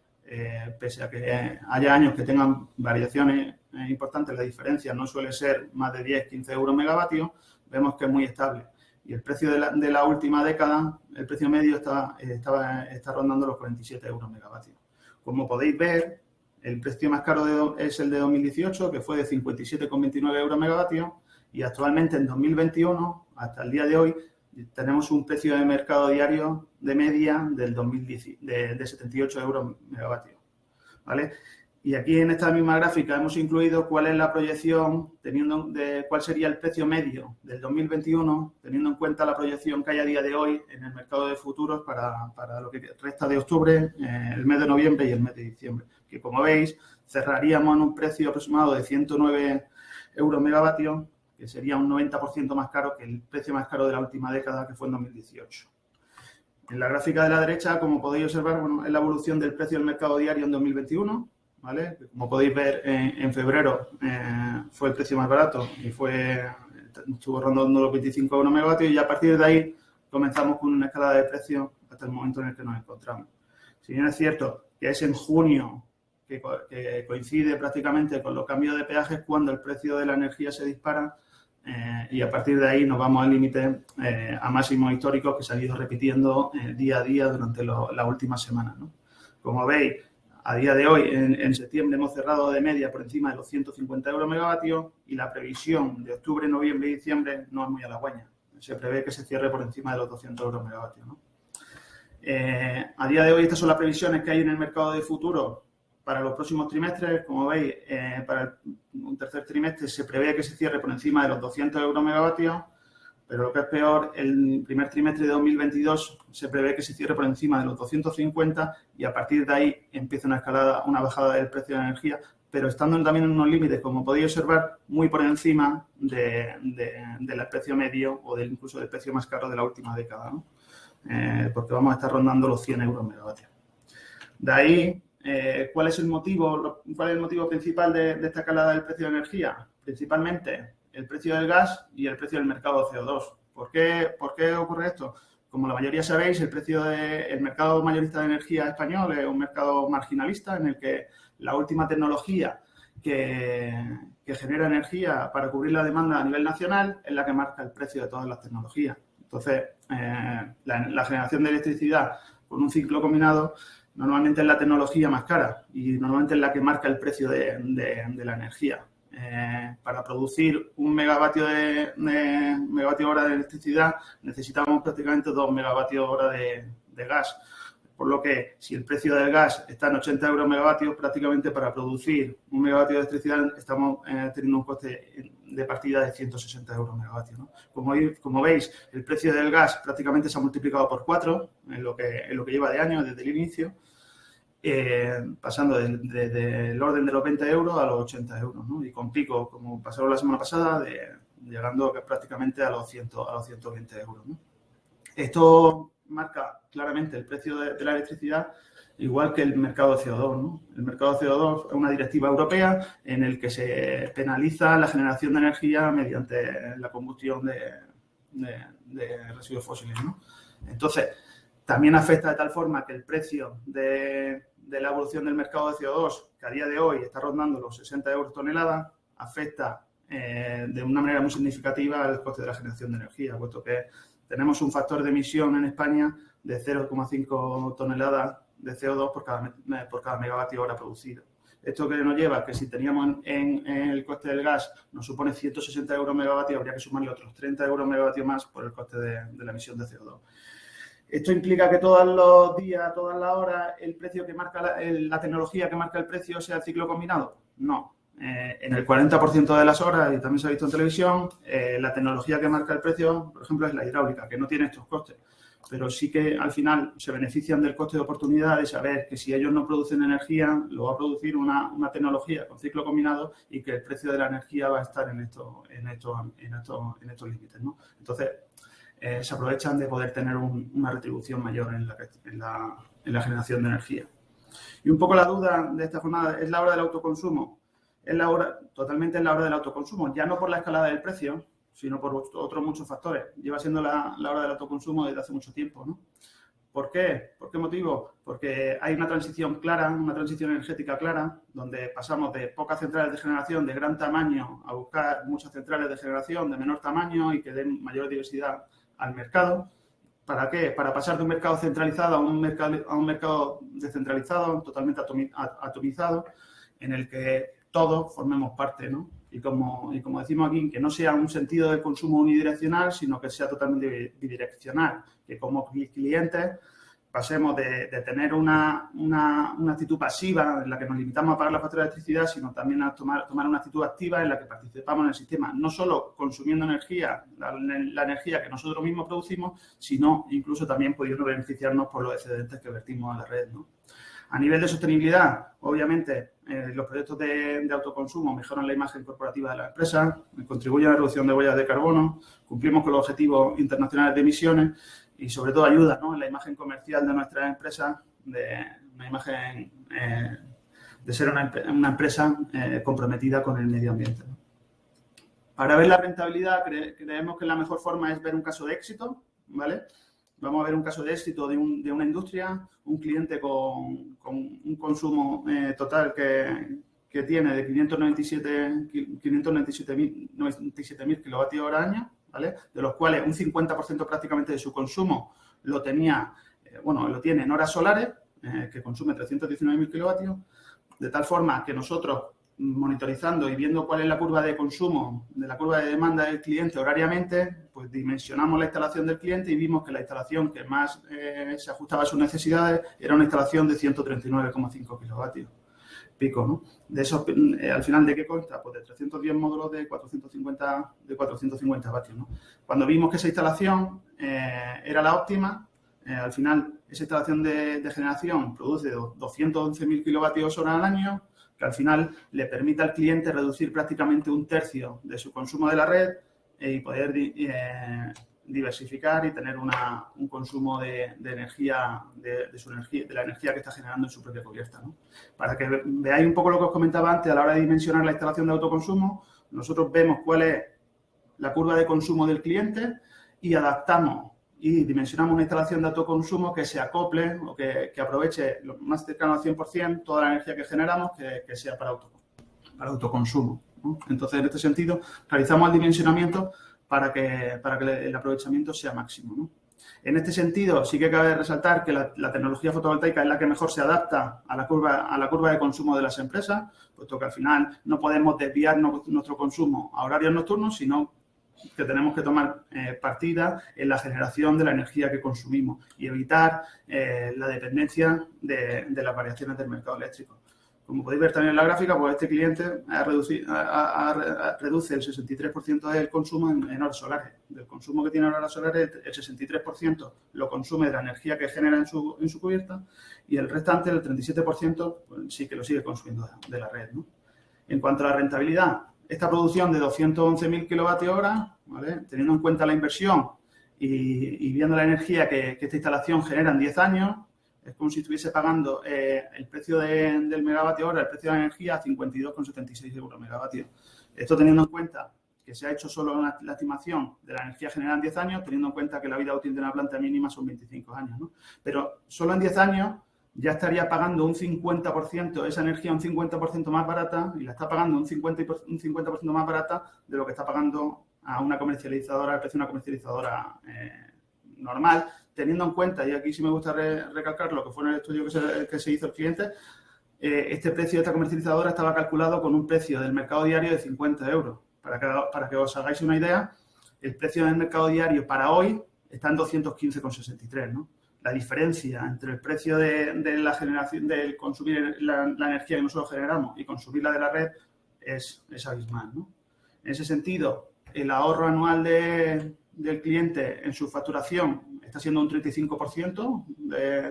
pese a que haya años que tengan variaciones importantes, la diferencia no suele ser más de 10-15 euros megavatios, vemos que es muy estable. y el precio de la última década, el precio medio está rondando los 47 euros megavatio. Como podéis ver, el precio más caro es el de 2018, que fue de 57,29 euros megavatio, y actualmente en 2021, hasta el día de hoy, tenemos un precio de mercado diario de media del 2010 de 78 euros megavatio, ¿vale? Y aquí en esta misma gráfica hemos incluido cuál es la proyección, cuál sería el precio medio del 2021, teniendo en cuenta la proyección que hay a día de hoy en el mercado de futuros para lo que resta de octubre, el mes de noviembre y el mes de diciembre. Que como veis, cerraríamos en un precio aproximado de 109 euros megavatio, que sería un 90% más caro que el precio más caro de la última década, que fue en 2018. En la gráfica de la derecha, como podéis observar, bueno, es la evolución del precio del mercado diario en 2021, ¿vale? Como podéis ver, en febrero fue el precio más barato y estuvo rondando los 25 euros megavatio, y a partir de ahí comenzamos con una escalada de precios hasta el momento en el que nos encontramos. Si bien es cierto que es en junio, que coincide prácticamente con los cambios de peajes, cuando el precio de la energía se dispara, y a partir de ahí nos vamos al límite a máximos históricos que se han ido repitiendo día a día durante las últimas semanas, ¿no? Como veis, a día de hoy, en septiembre, hemos cerrado de media por encima de los 150 euros megavatio, y la previsión de octubre, noviembre y diciembre no es muy halagüeña. Se prevé que se cierre por encima de los 200 euros megavatio, ¿no? A día de hoy, estas son las previsiones que hay en el mercado de futuros para los próximos trimestres. Como veis, para un tercer trimestre se prevé que se cierre por encima de los 200 euros megavatios, pero lo que es peor, el primer trimestre de 2022 se prevé que se cierre por encima de los 250, y a partir de ahí empieza una bajada del precio de la energía, pero estando también en unos límites, como podéis observar, muy por encima del precio medio o incluso del precio más caro de la última década, ¿no? Porque vamos a estar rondando los 100 euros megavatios. De ahí, ¿cuál es el motivo principal de esta escalada del precio de energía? Principalmente el precio del gas y el precio del mercado CO2. ¿Por qué ocurre esto? Como la mayoría sabéis, el mercado mayorista de energía español es un mercado marginalista, en el que la última tecnología que genera energía para cubrir la demanda a nivel nacional es la que marca el precio de todas las tecnologías. Entonces, la generación de electricidad con un ciclo combinado normalmente es la tecnología más cara y normalmente es la que marca el precio de la energía. Para producir un megavatio hora de electricidad necesitamos prácticamente 2 megavatios hora de gas. Por lo que, si el precio del gas está en 80 euros megavatios, prácticamente para producir un megavatio de electricidad estamos teniendo un coste de partida de 160 euros megavatios, ¿no? Como veis, el precio del gas prácticamente se ha multiplicado por 4 en lo que lleva de año, desde el inicio, pasando desde el orden de los 20 euros a los 80 euros, ¿no? Y con pico, como pasaron la semana pasada, llegando prácticamente a los 120 euros, ¿no? Esto marca claramente el precio de la electricidad, igual que el mercado de CO2, ¿no? El mercado de CO2 es una directiva europea en el que se penaliza la generación de energía mediante la combustión de residuos fósiles, ¿no? Entonces, también afecta de tal forma que el precio de la evolución del mercado de CO2, que a día de hoy está rondando los 60 euros tonelada, afecta de una manera muy significativa al coste de la generación de energía, puesto que tenemos un factor de emisión en España de 0,5 toneladas de CO2 por cada megavatio hora producido. Esto que nos lleva a que si teníamos en el coste del gas nos supone 160 euros megavatio, habría que sumarle otros 30 euros megavatio más por el coste de la emisión de CO2. ¿Esto implica que todos los días, todas las horas, el precio que marca la tecnología que marca el precio sea el ciclo combinado? No. En el 40% de las horas, y también se ha visto en televisión, la tecnología que marca el precio, por ejemplo, es la hidráulica, que no tiene estos costes. Pero sí que al final se benefician del coste de oportunidad de saber que si ellos no producen energía, lo va a producir una tecnología con ciclo combinado y que el precio de la energía va a estar en estos límites, ¿no? Entonces, se aprovechan de poder tener una retribución mayor en la generación de energía. Y un poco la duda de esta jornada es la hora del autoconsumo. Totalmente es la hora del autoconsumo, ya no por la escalada del precio, sino por otros muchos factores. Lleva siendo la hora del autoconsumo desde hace mucho tiempo, ¿no? ¿Por qué? ¿Por qué motivo? Porque hay una transición clara, una transición energética clara, donde pasamos de pocas centrales de generación de gran tamaño a buscar muchas centrales de generación de menor tamaño y que den mayor diversidad al mercado. ¿Para qué? Para pasar de un mercado centralizado a un mercado descentralizado, totalmente atomizado, en el que todos formemos parte, ¿no? Y como decimos aquí, que no sea un sentido de consumo unidireccional, sino que sea totalmente bidireccional, que como clientes pasemos de tener una actitud pasiva en la que nos limitamos a pagar la factura de electricidad, sino también a tomar una actitud activa en la que participamos en el sistema, no solo consumiendo energía, la energía que nosotros mismos producimos, sino incluso también pudiendo beneficiarnos por los excedentes que vertimos a la red, ¿no? A nivel de sostenibilidad, obviamente, los proyectos de autoconsumo mejoran la imagen corporativa de la empresa, contribuyen a la reducción de huellas de carbono, cumplimos con los objetivos internacionales de emisiones y, sobre todo, ayuda, ¿no?, en la imagen comercial de nuestra empresa, de una imagen de ser una empresa comprometida con el medio ambiente, ¿no? Para ver la rentabilidad, creemos que la mejor forma es ver un caso de éxito, ¿vale? Vamos a ver un caso de éxito de una industria, un cliente con un consumo total que tiene de 597.000 kilovatios hora año, ¿vale? De los cuales un 50% prácticamente de su consumo lo tiene en horas solares, que consume 319.000 kilovatios, de tal forma que nosotros, monitorizando y viendo cuál es la curva de consumo, de la curva de demanda del cliente horariamente, pues dimensionamos la instalación del cliente y vimos que la instalación que más se ajustaba a sus necesidades era una instalación de 139,5 kilovatios pico, ¿no? De esos, al final, ¿de qué consta? Pues de 310 módulos de 450 vatios, ¿no? Cuando vimos que esa instalación era la óptima, al final esa instalación de generación produce 211.000 kilovatios hora al año, que al final le permite al cliente reducir prácticamente un tercio de su consumo de la red y poder diversificar y tener un consumo de energía, de la energía que está generando en su propia cubierta, ¿no? Para que veáis un poco lo que os comentaba antes, a la hora de dimensionar la instalación de autoconsumo, nosotros vemos cuál es la curva de consumo del cliente y adaptamos y dimensionamos una instalación de autoconsumo que se acople o que aproveche lo más cercano al 100% toda la energía que generamos que sea para autoconsumo, ¿no? Entonces, en este sentido, realizamos el dimensionamiento para que el aprovechamiento sea máximo, ¿no? En este sentido, sí que cabe resaltar que la tecnología fotovoltaica es la que mejor se adapta a la curva de consumo de las empresas, puesto que al final no podemos desviar nuestro consumo a horarios nocturnos, sino que tenemos que tomar partida en la generación de la energía que consumimos y evitar la dependencia de las variaciones del mercado eléctrico. Como podéis ver también en la gráfica, pues este cliente reduce el 63% del consumo en horas solares. Del consumo que tiene en horas solares, el 63% lo consume de la energía que genera en su cubierta y el restante, el 37%, pues sí que lo sigue consumiendo de la red, ¿no? En cuanto a la rentabilidad, esta producción de 211.000 kilovatios hora, ¿vale?, teniendo en cuenta la inversión y viendo la energía que esta instalación genera en 10 años, es como si estuviese pagando el precio del megavatio hora, el precio de la energía, a 52,76 euros megavatio. Esto teniendo en cuenta que se ha hecho solo la estimación de la energía generada en 10 años, teniendo en cuenta que la vida útil de una planta mínima son 25 años, ¿no? Pero solo en 10 años ya estaría pagando un 50%, esa energía un 50% más barata, y la está pagando un 50% más barata de lo que está pagando a una comercializadora, al precio de una comercializadora normal, teniendo en cuenta, y aquí sí me gusta recalcar lo que fue en el estudio que se hizo el cliente, este precio de esta comercializadora estaba calculado con un precio del mercado diario de 50 euros. Para que os hagáis una idea, el precio del mercado diario para hoy está en 215,63, ¿no? La diferencia entre el precio de la generación, del consumir la energía que nosotros generamos y consumirla de la red es abismal, ¿no? En ese sentido, el ahorro anual del cliente en su facturación está siendo un 35%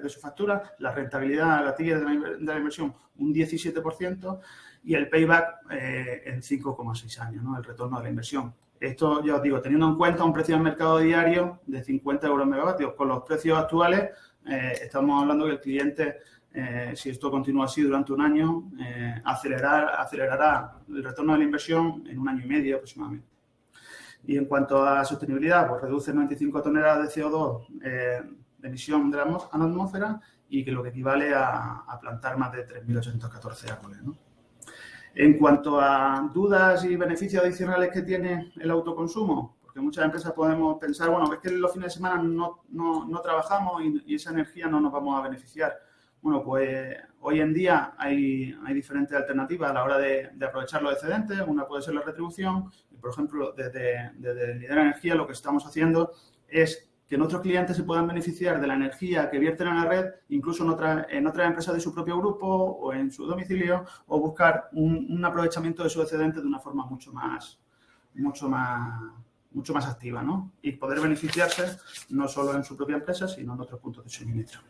de su factura, la rentabilidad, la tilla de la inversión un 17% y el payback en 5,6 años, ¿no?, el retorno de la inversión. Esto, ya os digo, teniendo en cuenta un precio de mercado diario de 50 euros megavatios. Con los precios actuales, estamos hablando que el cliente, si esto continúa así durante un año, acelerará el retorno de la inversión en un año y medio aproximadamente. Y en cuanto a sostenibilidad, pues reduce 95 toneladas de CO2 de emisión a la atmósfera y que lo que equivale a plantar más de 3.814 árboles, ¿no? En cuanto a dudas y beneficios adicionales que tiene el autoconsumo, pues porque muchas empresas podemos pensar, bueno, es que los fines de semana no trabajamos y esa energía no nos vamos a beneficiar. Bueno, pues hoy en día hay diferentes alternativas a la hora de aprovechar los excedentes. Una puede ser la retribución. Y, por ejemplo, desde Lidera Energía lo que estamos haciendo es que nuestros clientes se puedan beneficiar de la energía que vierten en la red, incluso en otras empresas de su propio grupo o en su domicilio, o buscar un aprovechamiento de sus excedentes de una forma mucho más activa, ¿no? Y poder beneficiarse no solo en su propia empresa, sino en otros puntos de suministro.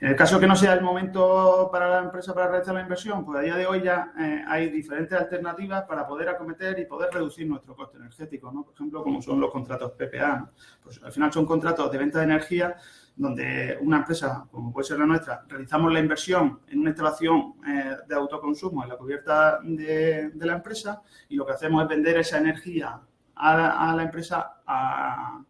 En el caso que no sea el momento para la empresa para realizar la inversión, pues a día de hoy ya hay diferentes alternativas para poder acometer y poder reducir nuestro coste energético, ¿no? Por ejemplo, como son los contratos PPA, ¿no? Pues al final son contratos de venta de energía donde una empresa, como puede ser la nuestra, realizamos la inversión en una instalación de autoconsumo en la cubierta de la empresa y lo que hacemos es vender esa energía a la empresa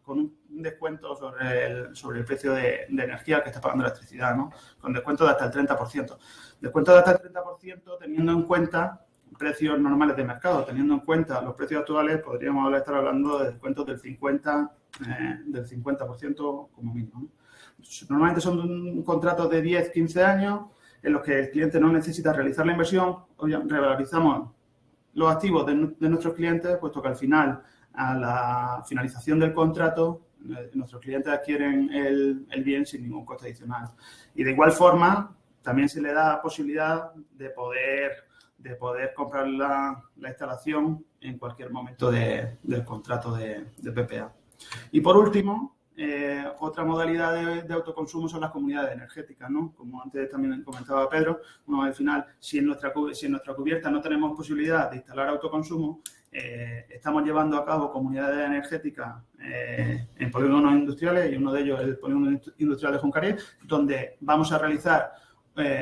con un descuento sobre el precio de energía que está pagando la electricidad, ¿no? Con descuento de hasta el 30%. Descuento de hasta el 30% teniendo en cuenta precios normales de mercado. Teniendo en cuenta los precios actuales, podríamos estar hablando de descuentos del 50% como mínimo, ¿no? Normalmente son contratos de 10, 15 años en los que el cliente no necesita realizar la inversión. Revalorizamos los activos de nuestros clientes, puesto que al final, a la finalización del contrato, nuestros clientes adquieren el bien sin ningún coste adicional. Y de igual forma, también se le da posibilidad de poder comprar la instalación en cualquier momento del contrato de PPA. Y por último, otra modalidad de autoconsumo son las comunidades energéticas, ¿no? Como antes también comentaba Pedro, bueno, al final, si en nuestra cubierta no tenemos posibilidad de instalar autoconsumo, estamos llevando a cabo comunidades energéticas en polígonos industriales, y uno de ellos es el polígono industrial de Juncarí, donde vamos a realizar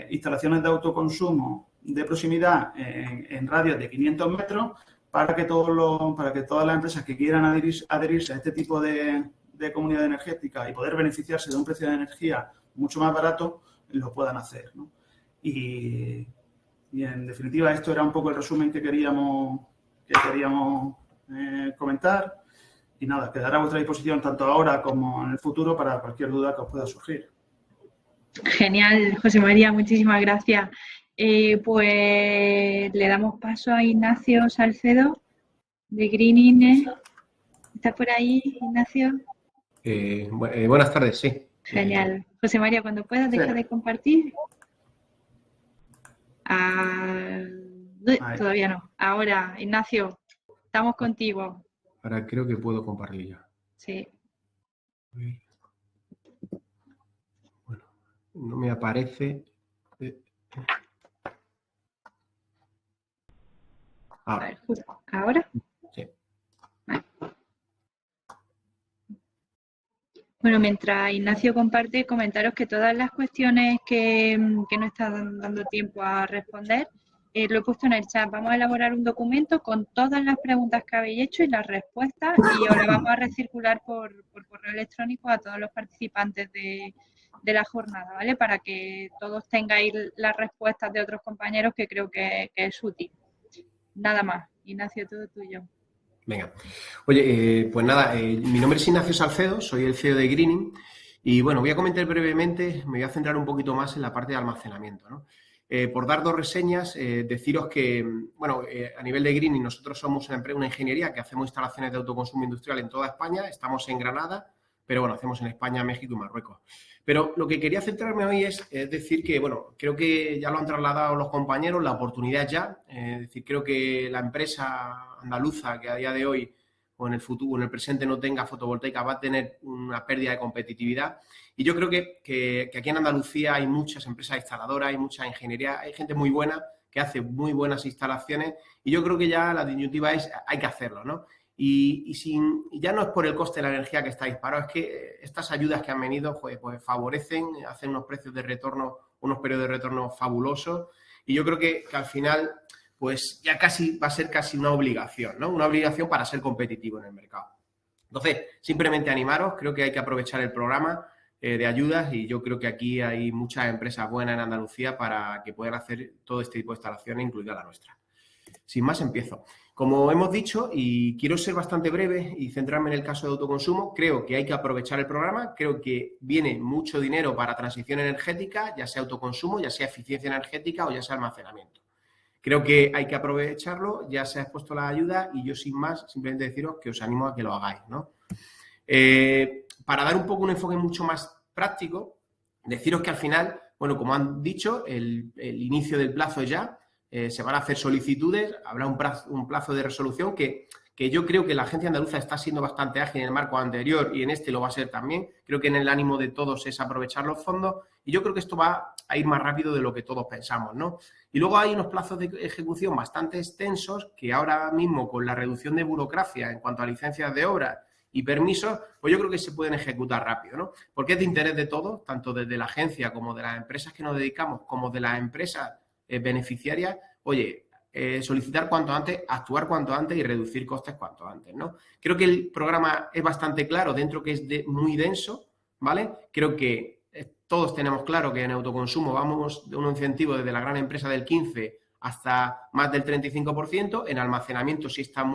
instalaciones de autoconsumo de proximidad en radios de 500 metros para que todas las empresas que quieran adherirse a este tipo de comunidad energética y poder beneficiarse de un precio de energía mucho más barato, lo puedan hacer, ¿no? Y en definitiva, esto era un poco el resumen que queríamos comentar. Y nada, quedará a vuestra disposición tanto ahora como en el futuro para cualquier duda que os pueda surgir. Genial, José María, muchísimas gracias. Pues le damos paso a Ignacio Salcedo de Greening. ¿Estás por ahí, Ignacio? Buenas tardes, sí. Genial. José María, cuando puedas, deja de compartir. Todavía no. Ahora, Ignacio, estamos contigo. Ahora creo que puedo compartir ya. Sí. Bueno, no me aparece. A ver, ¿ahora? Sí. Vale. Bueno, mientras Ignacio comparte, comentaros que todas las cuestiones que no están dando tiempo a responder, lo he puesto en el chat. Vamos a elaborar un documento con todas las preguntas que habéis hecho y las respuestas, y os las vamos a recircular por correo electrónico a todos los participantes de la jornada, ¿vale? Para que todos tengáis las respuestas de otros compañeros, que creo que es útil. Nada más. Ignacio, todo tuyo. Venga. Oye, pues nada, mi nombre es Ignacio Salcedo, soy el CEO de Greening y bueno, voy a comentar brevemente, me voy a centrar un poquito más en la parte de almacenamiento, ¿no? Por dar dos reseñas, deciros que, bueno, a nivel de Greening nosotros somos una ingeniería que hacemos instalaciones de autoconsumo industrial en toda España, estamos en Granada, pero bueno, hacemos en España, México y Marruecos. Pero lo que quería centrarme hoy es decir que, bueno, creo que ya lo han trasladado los compañeros, la oportunidad ya. Es decir, creo que la empresa andaluza que a día de hoy o en el futuro, en el presente no tenga fotovoltaica va a tener una pérdida de competitividad. Y yo creo que aquí en Andalucía hay muchas empresas instaladoras, hay mucha ingeniería, hay gente muy buena que hace muy buenas instalaciones y yo creo que ya la disyuntiva es hay que hacerlo, ¿no? Y ya no es por el coste de la energía que está disparado, es que estas ayudas que han venido pues favorecen, hacen unos precios de retorno, unos periodos de retorno fabulosos y yo creo que al final pues ya casi va a ser casi una obligación, ¿no? Una obligación para ser competitivo en el mercado. Entonces, simplemente animaros, creo que hay que aprovechar el programa de ayudas y yo creo que aquí hay muchas empresas buenas en Andalucía para que puedan hacer todo este tipo de instalaciones, incluida la nuestra. Sin más, empiezo. Como hemos dicho, y quiero ser bastante breve y centrarme en el caso de autoconsumo, creo que hay que aprovechar el programa, creo que viene mucho dinero para transición energética, ya sea autoconsumo, ya sea eficiencia energética o ya sea almacenamiento. Creo que hay que aprovecharlo, ya se ha expuesto la ayuda y yo sin más, simplemente deciros que os animo a que lo hagáis, ¿no? Para dar un poco un enfoque mucho más práctico, deciros que al final, bueno, como han dicho, el inicio del plazo ya, se van a hacer solicitudes, habrá un plazo de resolución que yo creo que la Agencia Andaluza está siendo bastante ágil en el marco anterior y en este lo va a ser también. Creo que en el ánimo de todos es aprovechar los fondos y yo creo que esto va a ir más rápido de lo que todos pensamos, ¿no? Y luego hay unos plazos de ejecución bastante extensos que ahora mismo con la reducción de burocracia en cuanto a licencias de obra y permisos, pues yo creo que se pueden ejecutar rápido, ¿no? Porque es de interés de todos, tanto desde la agencia como de las empresas que nos dedicamos, como de las empresas beneficiarias, oye, solicitar cuanto antes, actuar cuanto antes y reducir costes cuanto antes, ¿no? Creo que el programa es bastante claro dentro que es muy denso, ¿vale? Creo que todos tenemos claro que en autoconsumo vamos de un incentivo desde la gran empresa del 15 hasta más del 35%, en almacenamiento sí está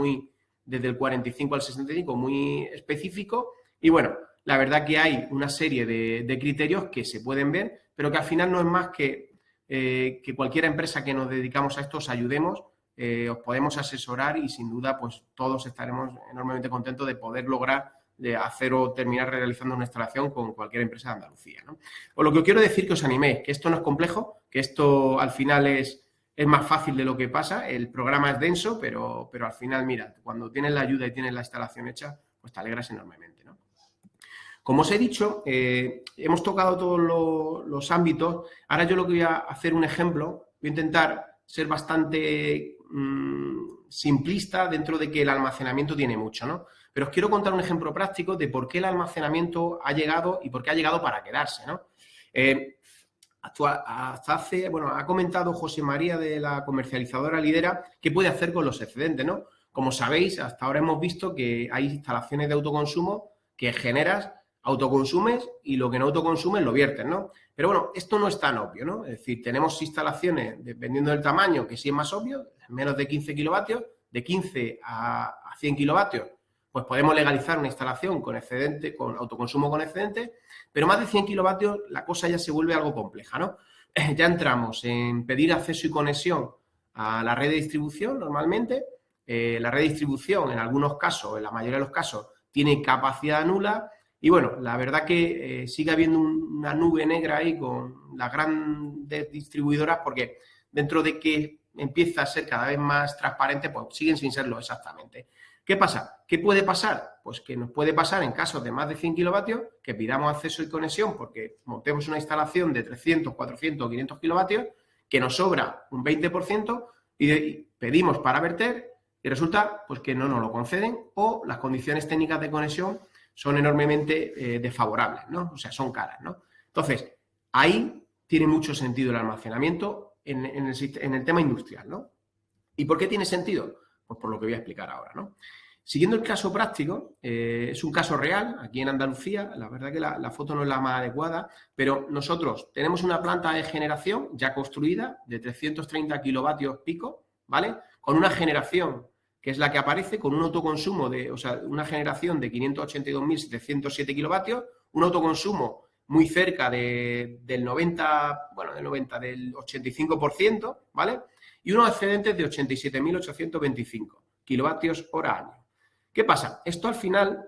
desde el 45 al 65, muy específico y bueno, la verdad que hay una serie de criterios que se pueden ver, pero que al final no es más que cualquier empresa que nos dedicamos a esto os ayudemos, os podemos asesorar y sin duda pues todos estaremos enormemente contentos de poder lograr de hacer o terminar realizando una instalación con cualquier empresa de Andalucía, ¿no? Por lo que os quiero decir que os animéis, que esto no es complejo, que esto al final es más fácil de lo que pasa, el programa es denso, pero al final, mira, cuando tienes la ayuda y tienes la instalación hecha, pues te alegras enormemente, ¿no? Como os he dicho, hemos tocado todos los ámbitos. Ahora yo lo que voy a hacer un ejemplo, voy a intentar ser bastante simplista dentro de que el almacenamiento tiene mucho, ¿no? Pero os quiero contar un ejemplo práctico de por qué el almacenamiento ha llegado y por qué ha llegado para quedarse, ¿no? Ha comentado José María de la comercializadora Lidera qué puede hacer con los excedentes, ¿no? Como sabéis, hasta ahora hemos visto que hay instalaciones de autoconsumo que generas, autoconsumes y lo que no autoconsumes lo viertes, ¿no? Pero bueno, esto no es tan obvio, ¿no? Es decir, tenemos instalaciones, dependiendo del tamaño, que sí es más obvio, menos de 15 kilovatios, de 15 a 100 kilovatios, pues podemos legalizar una instalación con excedente, con autoconsumo con excedente, pero más de 100 kilovatios la cosa ya se vuelve algo compleja, ¿no? Ya entramos en pedir acceso y conexión a la red de distribución normalmente. La red de distribución, en algunos casos, en la mayoría de los casos, tiene capacidad nula. Y bueno, la verdad que sigue habiendo una nube negra ahí con las grandes distribuidoras porque dentro de que empieza a ser cada vez más transparente, pues siguen sin serlo exactamente. ¿Qué pasa? ¿Qué puede pasar? Pues que nos puede pasar en casos de más de 100 kilovatios que pidamos acceso y conexión porque montemos una instalación de 300, 400 o 500 kilovatios que nos sobra un 20% y pedimos para verter y resulta pues que no nos lo conceden o las condiciones técnicas de conexión son enormemente desfavorables, ¿no? O sea, son caras, ¿no? Entonces, ahí tiene mucho sentido el almacenamiento en el tema industrial, ¿no? ¿Y por qué tiene sentido? Pues por lo que voy a explicar ahora, ¿no? Siguiendo el caso práctico, es un caso real aquí en Andalucía, la verdad que la foto no es la más adecuada, pero nosotros tenemos una planta de generación ya construida de 330 kilovatios pico, ¿vale? Con una generación que es la que aparece con un autoconsumo una generación de 582.707 kilovatios, un autoconsumo muy cerca del 85%, ¿vale? Y unos excedentes de 87.825 kilovatios hora año. ¿Qué pasa? Esto al final,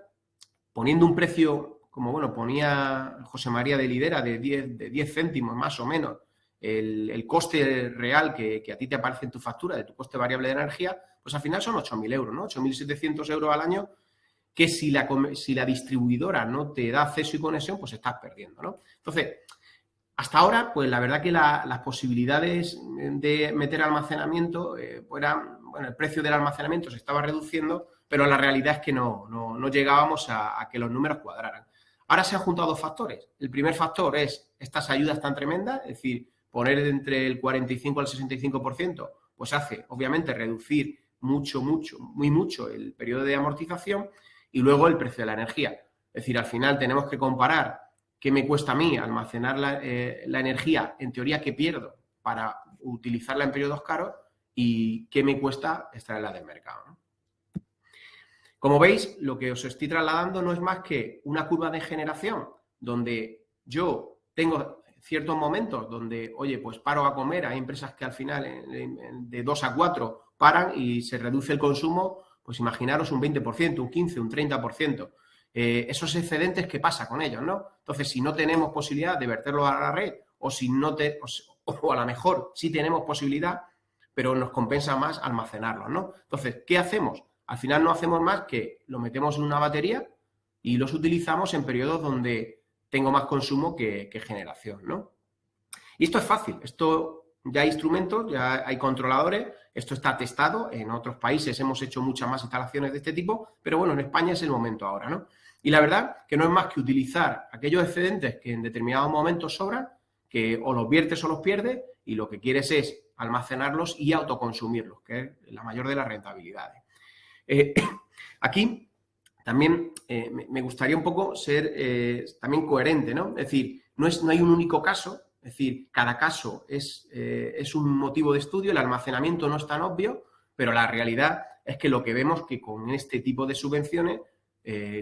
poniendo un precio, como bueno, ponía José María de Lidera, de 10 céntimos más o menos, el coste real que a ti te aparece en tu factura de tu coste variable de energía, pues al final son 8.000 euros, ¿no? 8.700 euros al año que si la distribuidora no te da acceso y conexión, pues estás perdiendo, ¿no? Entonces, hasta ahora, pues la verdad que las posibilidades de meter almacenamiento, el precio del almacenamiento se estaba reduciendo, pero la realidad es que no llegábamos a que los números cuadraran. Ahora se han juntado dos factores. El primer factor es estas ayudas tan tremendas, es decir, poner entre el 45 al 65%, pues hace, obviamente, reducir muy mucho el periodo de amortización y luego el precio de la energía. Es decir, al final tenemos que comparar qué me cuesta a mí almacenar la energía, en teoría, que pierdo para utilizarla en periodos caros y qué me cuesta extraerla del mercado, ¿no? Como veis, lo que os estoy trasladando no es más que una curva de generación donde yo tengo ciertos momentos donde, oye, pues paro a comer. Hay empresas que al final de 2 a 4 paran y se reduce el consumo, pues imaginaros un 20%, un 15%, un 30%. Esos excedentes, ¿qué pasa con ellos, no? Entonces, si no tenemos posibilidad de verterlos a la red o o a lo mejor sí tenemos posibilidad, pero nos compensa más almacenarlos, ¿no? Entonces, ¿qué hacemos? Al final no hacemos más que lo metemos en una batería y los utilizamos en periodos donde tengo más consumo que generación, ¿no? Y esto es fácil. Esto ya hay instrumentos, ya hay controladores, esto está testado. En otros países hemos hecho muchas más instalaciones de este tipo, pero bueno, en España es el momento ahora, ¿no? Y la verdad que no es más que utilizar aquellos excedentes que en determinados momentos sobran, que o los viertes o los pierdes, y lo que quieres es almacenarlos y autoconsumirlos, que es la mayor de las rentabilidades. Aquí también me gustaría un poco ser también coherente, ¿no? Es decir, no hay un único caso, es decir, cada caso es un motivo de estudio, el almacenamiento no es tan obvio, pero la realidad es que lo que vemos que con este tipo de subvenciones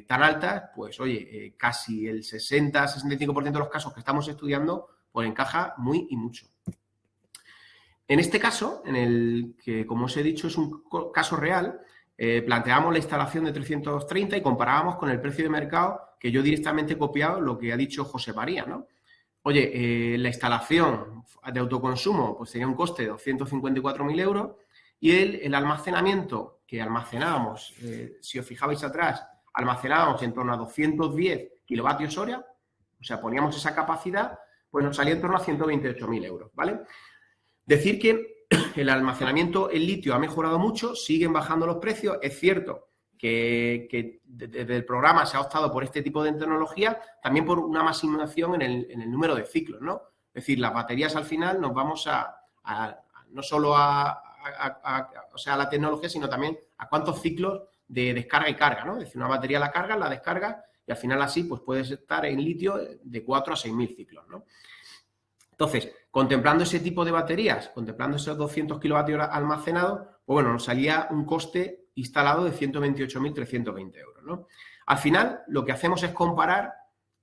tan altas, pues oye, casi el 60-65% de los casos que estamos estudiando, pues encaja muy y mucho. En este caso, en el que, como os he dicho, es un caso real, planteamos la instalación de 330 y comparábamos con el precio de mercado, que yo directamente he copiado lo que ha dicho José María, ¿no? Oye, la instalación de autoconsumo pues tenía un coste de 254.000 euros y el almacenamiento que almacenábamos, si os fijabais atrás, almacenábamos en torno a 210 kilovatios hora, o sea, poníamos esa capacidad, pues nos salía en torno a 128.000 euros, ¿vale? Decir que el almacenamiento en litio ha mejorado mucho, siguen bajando los precios. Es cierto que desde el programa se ha optado por este tipo de tecnología, también por una maximización en el número de ciclos, ¿no? Es decir, las baterías al final nos vamos no solo a la tecnología, sino también a cuántos ciclos de descarga y carga, ¿no? Es decir, una batería la carga, la descarga y al final así pues puedes estar en litio de 4 a 6.000 ciclos, ¿no? Entonces, contemplando ese tipo de baterías, contemplando esos 200 kilovatios almacenados, pues bueno, nos salía un coste instalado de 128.320 euros, ¿no? Al final, lo que hacemos es comparar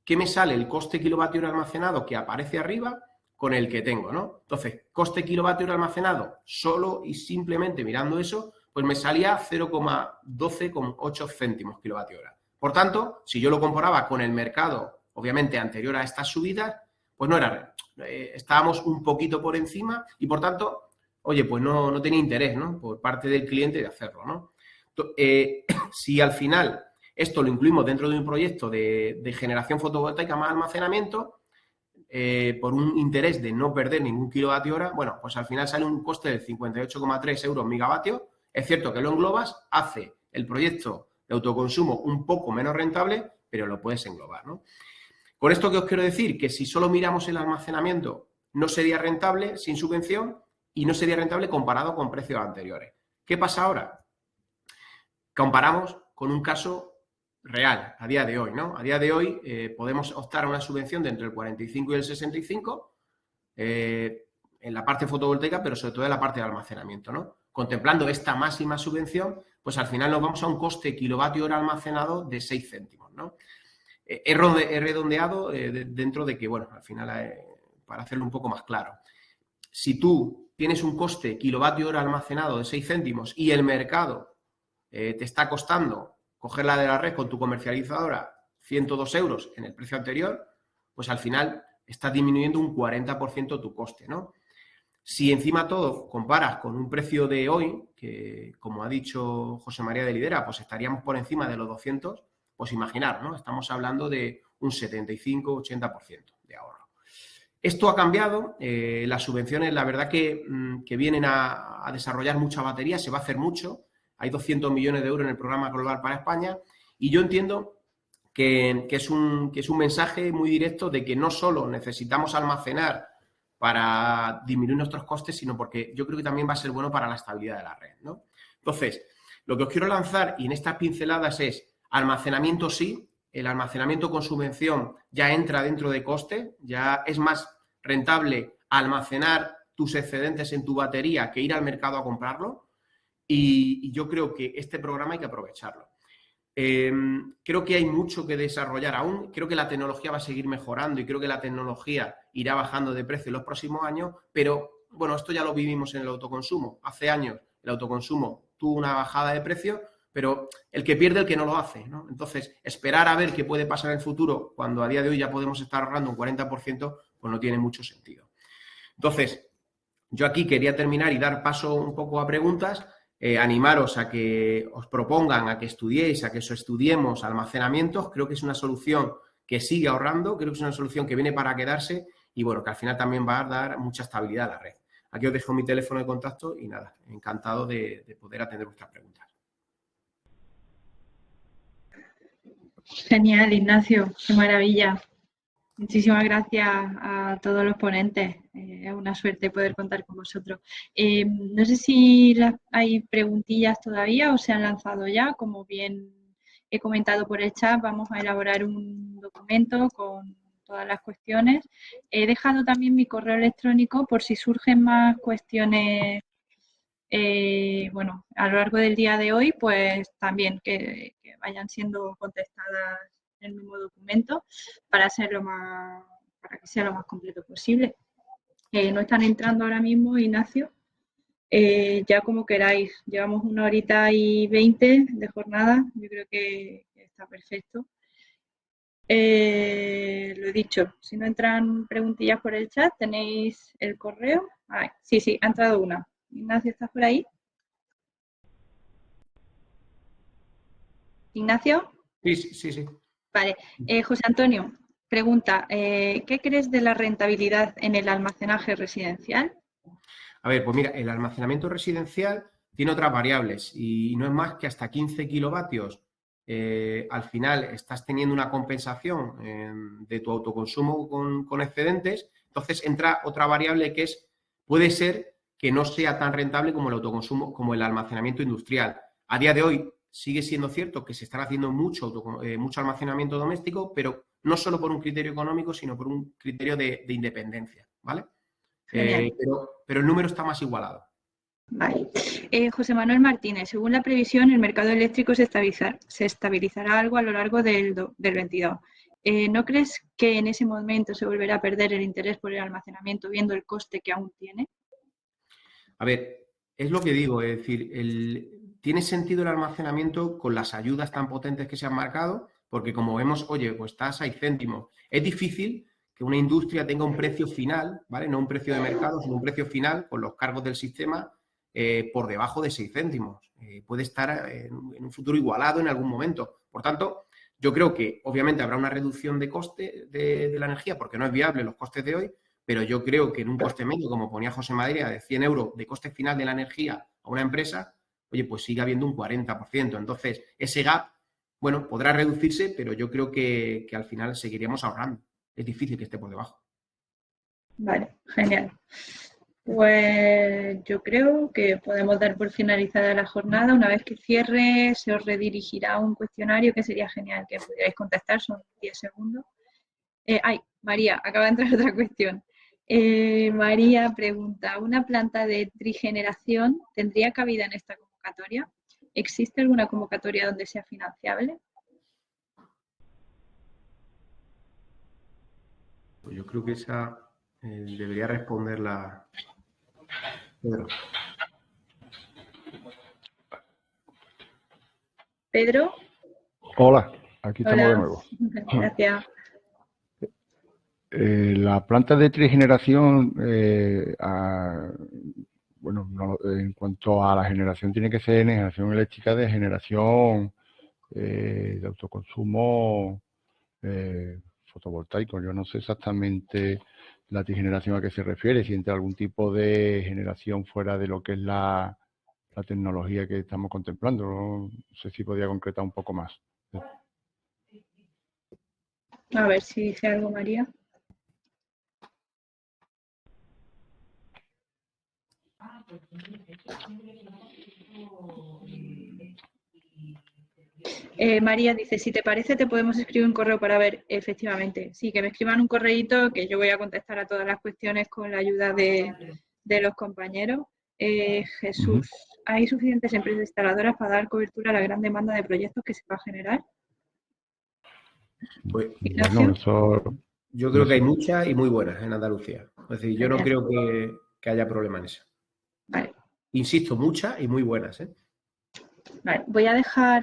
qué me sale el coste kilovatio hora almacenado que aparece arriba con el que tengo, ¿no? Entonces, coste kilovatio hora almacenado, solo y simplemente mirando eso, pues me salía 0,12,8 céntimos kilovatio hora. Por tanto, si yo lo comparaba con el mercado, obviamente anterior a estas subidas, pues no era, estábamos un poquito por encima y por tanto, oye, pues no tenía interés, ¿no? Por parte del cliente de hacerlo, ¿no? Si al final esto lo incluimos dentro de un proyecto de generación fotovoltaica más almacenamiento, por un interés de no perder ningún kilovatio hora, bueno, pues al final sale un coste de 58,3 euros megavatio. Es cierto que lo englobas, hace el proyecto de autoconsumo un poco menos rentable, pero lo puedes englobar, ¿no? Con esto, ¿qué os quiero decir? Que si solo miramos el almacenamiento, no sería rentable sin subvención y no sería rentable comparado con precios anteriores. ¿Qué pasa ahora? Comparamos con un caso real a día de hoy, ¿no? A día de hoy podemos optar a una subvención de entre el 45 y el 65 en la parte fotovoltaica, pero sobre todo en la parte de almacenamiento, ¿no? Contemplando esta máxima subvención, pues al final nos vamos a un coste kilovatio hora almacenado de 6 céntimos, ¿no? He redondeado dentro de que, bueno, al final, para hacerlo un poco más claro, si tú tienes un coste kilovatio hora almacenado de 6 céntimos y el mercado te está costando cogerla de la red con tu comercializadora 102 euros en el precio anterior, pues al final estás disminuyendo un 40% tu coste, ¿no? Si encima todo comparas con un precio de hoy, que como ha dicho José María de Lidera, pues estaríamos por encima de los 200, pues imaginar, ¿no? Estamos hablando de un 75-80% de ahorro. Esto ha cambiado, las subvenciones, la verdad que vienen a desarrollar mucha batería, se va a hacer mucho, hay 200 millones de euros en el programa global para España y yo entiendo que es un mensaje muy directo de que no solo necesitamos almacenar para disminuir nuestros costes, sino porque yo creo que también va a ser bueno para la estabilidad de la red, ¿no? Entonces, lo que os quiero lanzar y en estas pinceladas es almacenamiento sí, el almacenamiento con subvención ya entra dentro de coste, ya es más rentable almacenar tus excedentes en tu batería que ir al mercado a comprarlo. Y yo creo que este programa hay que aprovecharlo. Creo que hay mucho que desarrollar aún. Creo que la tecnología va a seguir mejorando y creo que la tecnología irá bajando de precio en los próximos años, pero bueno, esto ya lo vivimos en el autoconsumo. Hace años el autoconsumo tuvo una bajada de precio, pero el que pierde el que no lo hace, ¿no? Entonces, esperar a ver qué puede pasar en el futuro cuando a día de hoy ya podemos estar ahorrando un 40%, pues no tiene mucho sentido. Entonces, yo aquí quería terminar y dar paso un poco a preguntas. Animaros a que os propongan, a que estudiéis, a que os estudiemos almacenamientos. Creo que es una solución que sigue ahorrando, creo que es una solución que viene para quedarse y bueno, que al final también va a dar mucha estabilidad a la red. Aquí os dejo mi teléfono de contacto y nada, encantado de poder atender vuestras preguntas. Genial, Ignacio, qué maravilla. Muchísimas gracias a todos los ponentes. Es una suerte poder contar con vosotros. No sé si hay preguntillas todavía o se han lanzado ya. Como bien he comentado por el chat, vamos a elaborar un documento con todas las cuestiones. He dejado también mi correo electrónico por si surgen más cuestiones bueno, a lo largo del día de hoy, pues también que vayan siendo contestadas en el mismo documento para que sea lo más completo posible. No están entrando ahora mismo, Ignacio. Ya como queráis, llevamos 1h20 de jornada, yo creo que está perfecto. Lo he dicho, si no entran preguntillas por el chat, tenéis el correo. Sí, ha entrado una. Ignacio, ¿estás por ahí? ¿Ignacio? Sí. Vale. José Antonio, pregunta, ¿qué crees de la rentabilidad en el almacenaje residencial? A ver, pues mira, el almacenamiento residencial tiene otras variables y no es más que hasta 15 kilovatios. Al final estás teniendo una compensación de tu autoconsumo con excedentes, entonces entra otra variable que puede ser que no sea tan rentable como el autoconsumo, como el almacenamiento industrial. A día de hoy sigue siendo cierto que se está haciendo mucho almacenamiento doméstico, pero no solo por un criterio económico, sino por un criterio de independencia, ¿vale? Pero el número está más igualado. Vale. José Manuel Martínez, según la previsión, el mercado eléctrico se estabilizará algo a lo largo del 22. ¿No crees que en ese momento se volverá a perder el interés por el almacenamiento viendo el coste que aún tiene? A ver, es lo que digo, es decir, tiene sentido el almacenamiento con las ayudas tan potentes que se han marcado, porque como vemos, oye, pues está a 6 céntimos. Es difícil que una industria tenga un precio final, ¿vale? No un precio de mercado, sino un precio final con los cargos del sistema por debajo de 6 céntimos. Puede estar en un futuro igualado en algún momento. Por tanto, yo creo que obviamente habrá una reducción de coste de la energía porque no es viable los costes de hoy, pero yo creo que en un coste medio, como ponía José Madrid, de 100 euros de coste final de la energía a una empresa, oye, pues sigue habiendo un 40%. Entonces, ese gap, bueno, podrá reducirse, pero yo creo que al final seguiríamos ahorrando. Es difícil que esté por debajo. Vale, genial. Pues yo creo que podemos dar por finalizada la jornada. Una vez que cierre, se os redirigirá un cuestionario que sería genial que pudierais contestar, son 10 segundos. María, acaba de entrar otra cuestión. María pregunta, ¿una planta de trigeneración tendría cabida en esta convocatoria? ¿Existe alguna convocatoria donde sea financiable? Pues yo creo que esa debería responderla Pedro. ¿Pedro? Hola, aquí estamos Hola. de nuevo. Gracias. La planta de trigeneración, bueno, en cuanto a la generación, tiene que ser generación eléctrica de generación de autoconsumo fotovoltaico. Yo no sé exactamente la trigeneración a qué se refiere, si entra algún tipo de generación fuera de lo que es la tecnología que estamos contemplando. No sé si podría concretar un poco más. A ver si dice algo María. María dice, si te parece, te podemos escribir un correo para ver, efectivamente. Sí, que me escriban un correíto que yo voy a contestar a todas las cuestiones con la ayuda de de los compañeros. Jesús, ¿hay suficientes empresas instaladoras para dar cobertura a la gran demanda de proyectos que se va a generar? Pues, Bueno, eso... yo creo que hay muchas y muy buenas en Andalucía. Es decir, yo no Genial. creo que haya problema en eso. Vale, Insisto, muchas y muy buenas, ¿eh? vale. Voy a dejar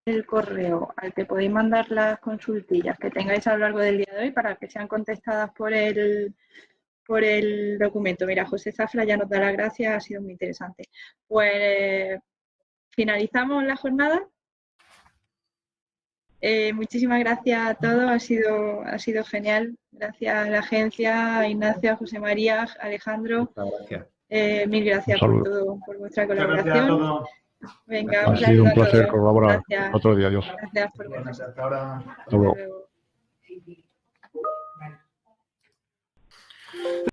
el correo al que podéis mandar las consultillas que tengáis a lo largo del día de hoy para que sean contestadas por el documento. Mira, José Zafra ya nos da las gracias, ha sido muy interesante. Pues finalizamos la jornada. Muchísimas gracias a todos, ha sido genial. Gracias a la agencia, a Ignacio, a José María, a Alejandro. Muchas gracias. Mil gracias por todo, por vuestra Muchas gracias a colaboración. todos. Venga, Ha un sido saludo un a placer todos. colaborar. Gracias. Otro día, adiós. Gracias por vernos. Igualmente, hasta ahora. Hasta luego. Hasta luego.